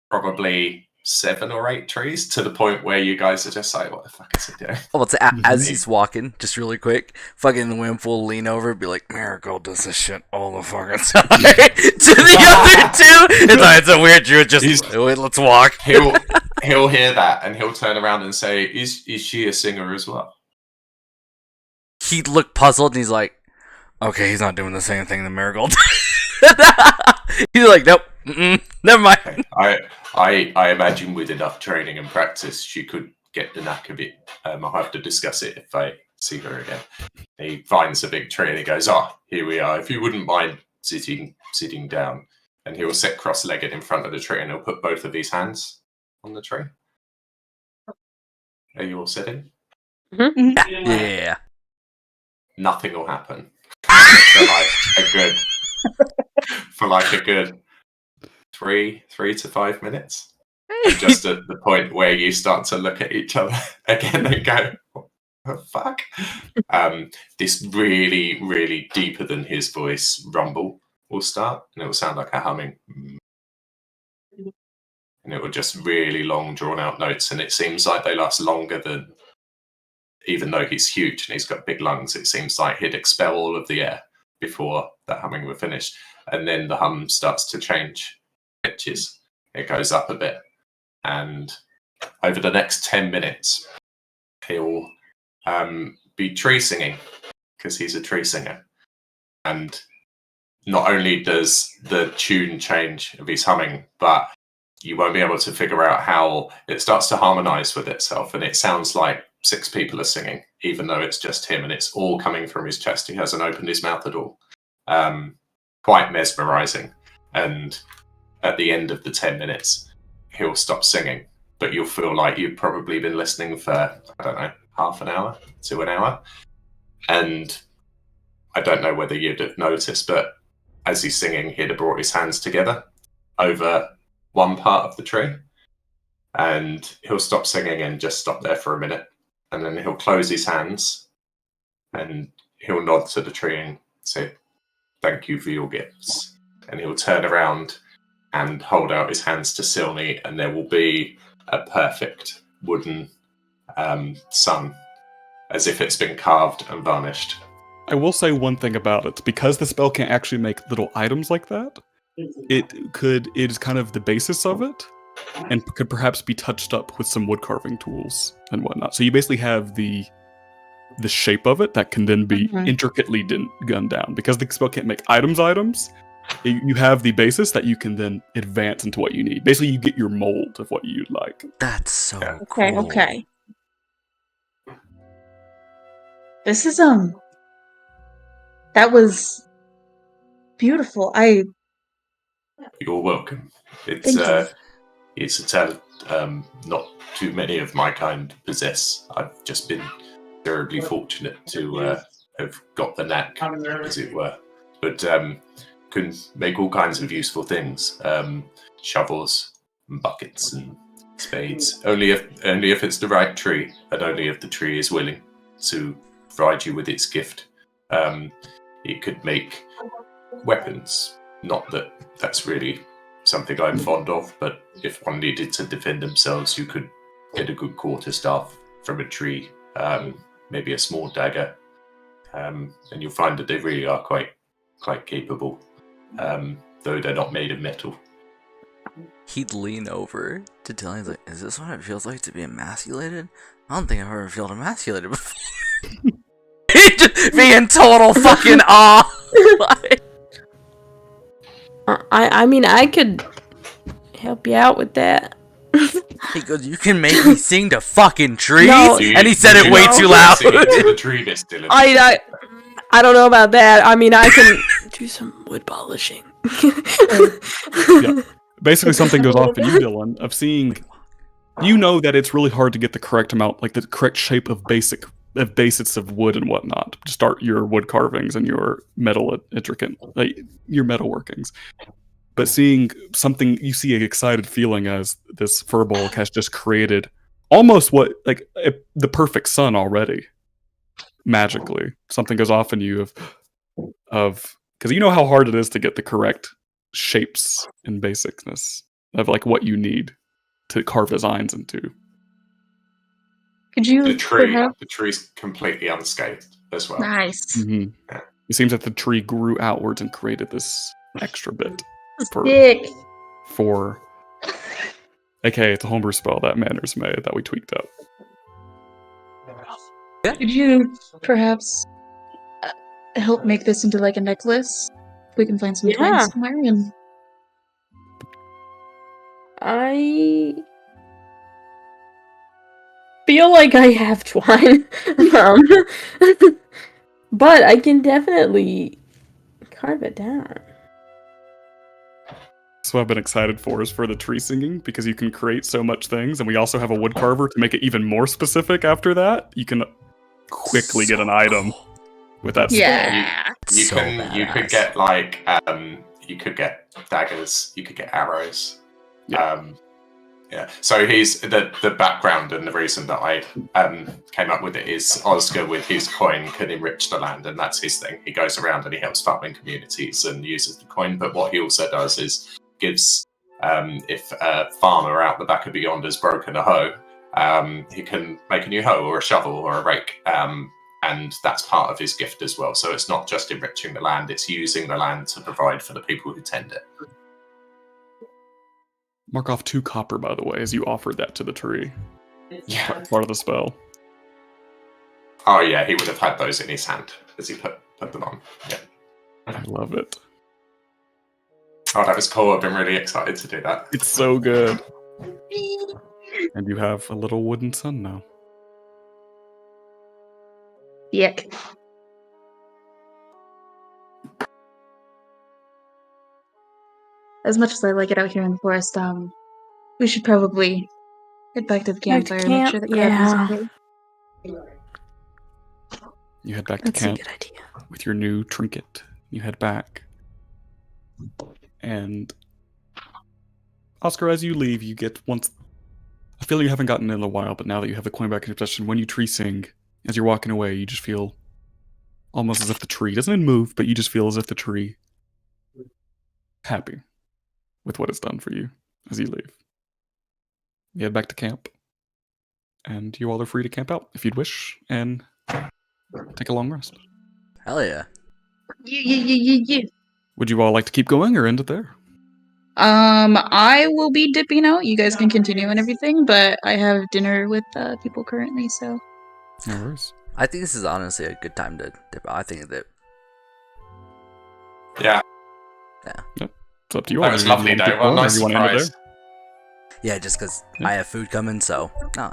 Probably 7 or 8 trees to the point where you guys are just like, what the fuck is he doing? Oh, it's as he's walking, just really quick, fucking Wimp will lean over and be like, Miracle does this shit all the fucking time. To the other two, it's a weird Drew, just wait, let's walk. He'll hear that and he'll turn around and say, is she a singer as well? He'd look puzzled and he's like, okay, he's not doing the same thing that Miracle did. He's like, nope, never mind. I imagine with enough training and practice, she could get the knack of it. I'll have to discuss it if I see her again. He finds a big tree and he goes, here we are. If you wouldn't mind sitting down. And he'll sit cross-legged in front of the tree and he'll put both of his hands on the tree. Are you all sitting? Yeah. Nothing will happen. For like a good 3 to 5 minutes. And just at the point where you start to look at each other again and go, what the fuck? This really, really deeper than his voice rumble will start, and it will sound like a humming. And it will just really long, drawn out notes, and it seems like they last longer than, even though he's huge and he's got big lungs, it seems like he'd expel all of the air before that humming were finished. And then the hum starts to change pitches. It goes up a bit. And over the next 10 minutes, he'll be tree singing, because he's a tree singer. And not only does the tune change of his humming, but you won't be able to figure out how it starts to harmonize with itself. And it sounds like 6 people are singing, even though it's just him, and it's all coming from his chest. He hasn't opened his mouth at all. Quite mesmerizing. And at the end of the 10 minutes, he'll stop singing, but you'll feel like you've probably been listening for, I don't know, half an hour to an hour. And I don't know whether you'd have noticed, but as he's singing, he'd have brought his hands together over one part of the tree. And he'll stop singing and just stop there for a minute. And then he'll close his hands and he'll nod to the tree and say, thank you for your gifts. And he'll turn around and hold out his hands to Silney, and there will be a perfect wooden sun, as if it's been carved and varnished. I will say one thing about it. Because the spell can't actually make little items like that, it is kind of the basis of it, and could perhaps be touched up with some wood carving tools and whatnot. So you basically have the shape of it that can then be intricately gunned down. Because the spell can't make items, you have the basis that you can then advance into what you need. Basically, you get your mold of what you'd like. That's so Okay, cool. okay. This is that was beautiful. You're welcome. It's Thank you. it's a talent not too many of my kind possess. I've just been terribly fortunate to have got the knack, as it were. But can make all kinds of useful things. Shovels and buckets and spades. Only if it's the right tree, and only if the tree is willing to provide you with its gift. It could make weapons. Not that that's really something I'm fond of, but if one needed to defend themselves, you could get a good quarterstaff from a tree, maybe a small dagger, and you'll find that they really are quite capable, though they're not made of metal. He'd lean over to tell him, like, is this what it feels like to be emasculated? I don't think I've ever felt emasculated before. He'd just be in total fucking awe. Like, I mean, I could help you out with that. he goes, you can make me sing to fucking trees? No. And he said it way too loud. The tree this, Dylan. I don't know about that. I mean, I can do some wood polishing. Yeah. Basically, something goes off in you, Dylan, of seeing. You know that it's really hard to get the correct amount, like the correct shape of basics of wood and whatnot to start your wood carvings and your metal intricate, like your metal workings. But seeing something, you see an excited feeling as this furball has just created almost the perfect sun already. Magically, something goes off in you of because you know how hard it is to get the correct shapes and basicness of like what you need to carve designs into. Could you The tree, perhaps- the tree's completely unscathed as well. Nice. Mm-hmm. It seems that the tree grew outwards and created this extra bit Sick. for aka it's a homebrew spell that Manners made that we tweaked up. Could you perhaps help make this into like a necklace? If we can find some twine Yeah. somewhere. And I feel like I have twine, um, but I can definitely carve it down. So what I've been excited for is for the tree singing because you can create so much things, and we also have a wood carver to make it even more specific. After that, you can quickly get an item with that spell. yeah. You So you could badass. get like you could get daggers, you could get arrows. Yeah. Yeah. So he's the background and the reason that I came up with it is Oscar with his coin can enrich the land, and that's his thing. He goes around and he helps farming communities and uses the coin. But what he also does is gives if a farmer out the back of beyond has broken a hoe, he can make a new hoe or a shovel or a rake. And that's part of his gift as well. So it's not just enriching the land, it's using the land to provide for the people who tend it. Mark off 2 copper, by the way, as you offered that to the tree. Yeah. Part of the spell. Oh yeah, he would have had those in his hand as he put them on. Yeah. I love it. Oh, that was cool. I've been really excited to do that. It's so good. And you have a little wooden sun now. Yuck. As much as I like it out here in the forest, we should probably head back to the Back to campfire and make sure camp, that Crabby's yeah. okay. You head back to That's a camp good idea. with your new trinket. You head back. And Oscar, as you leave, you get a feeling you haven't gotten in a while, but now that you have the coin back in your possession, when you tree sing, as you're walking away, you just feel almost as if the tree doesn't move, but you just feel as if the tree happy with what it's done for you as you leave. You head back to camp, and you all are free to camp out if you'd wish, and take a long rest. Hell yeah. Yeah. Would you all like to keep going or end it there? I will be dipping out. You guys can continue and everything, but I have dinner with people currently, so. No worries. I think this is honestly a good time to dip out. I think that Yeah, It's up to you. that was lovely though. Well, nice You want to end it surprise. there? yeah, just because Yeah. I have food coming, so no,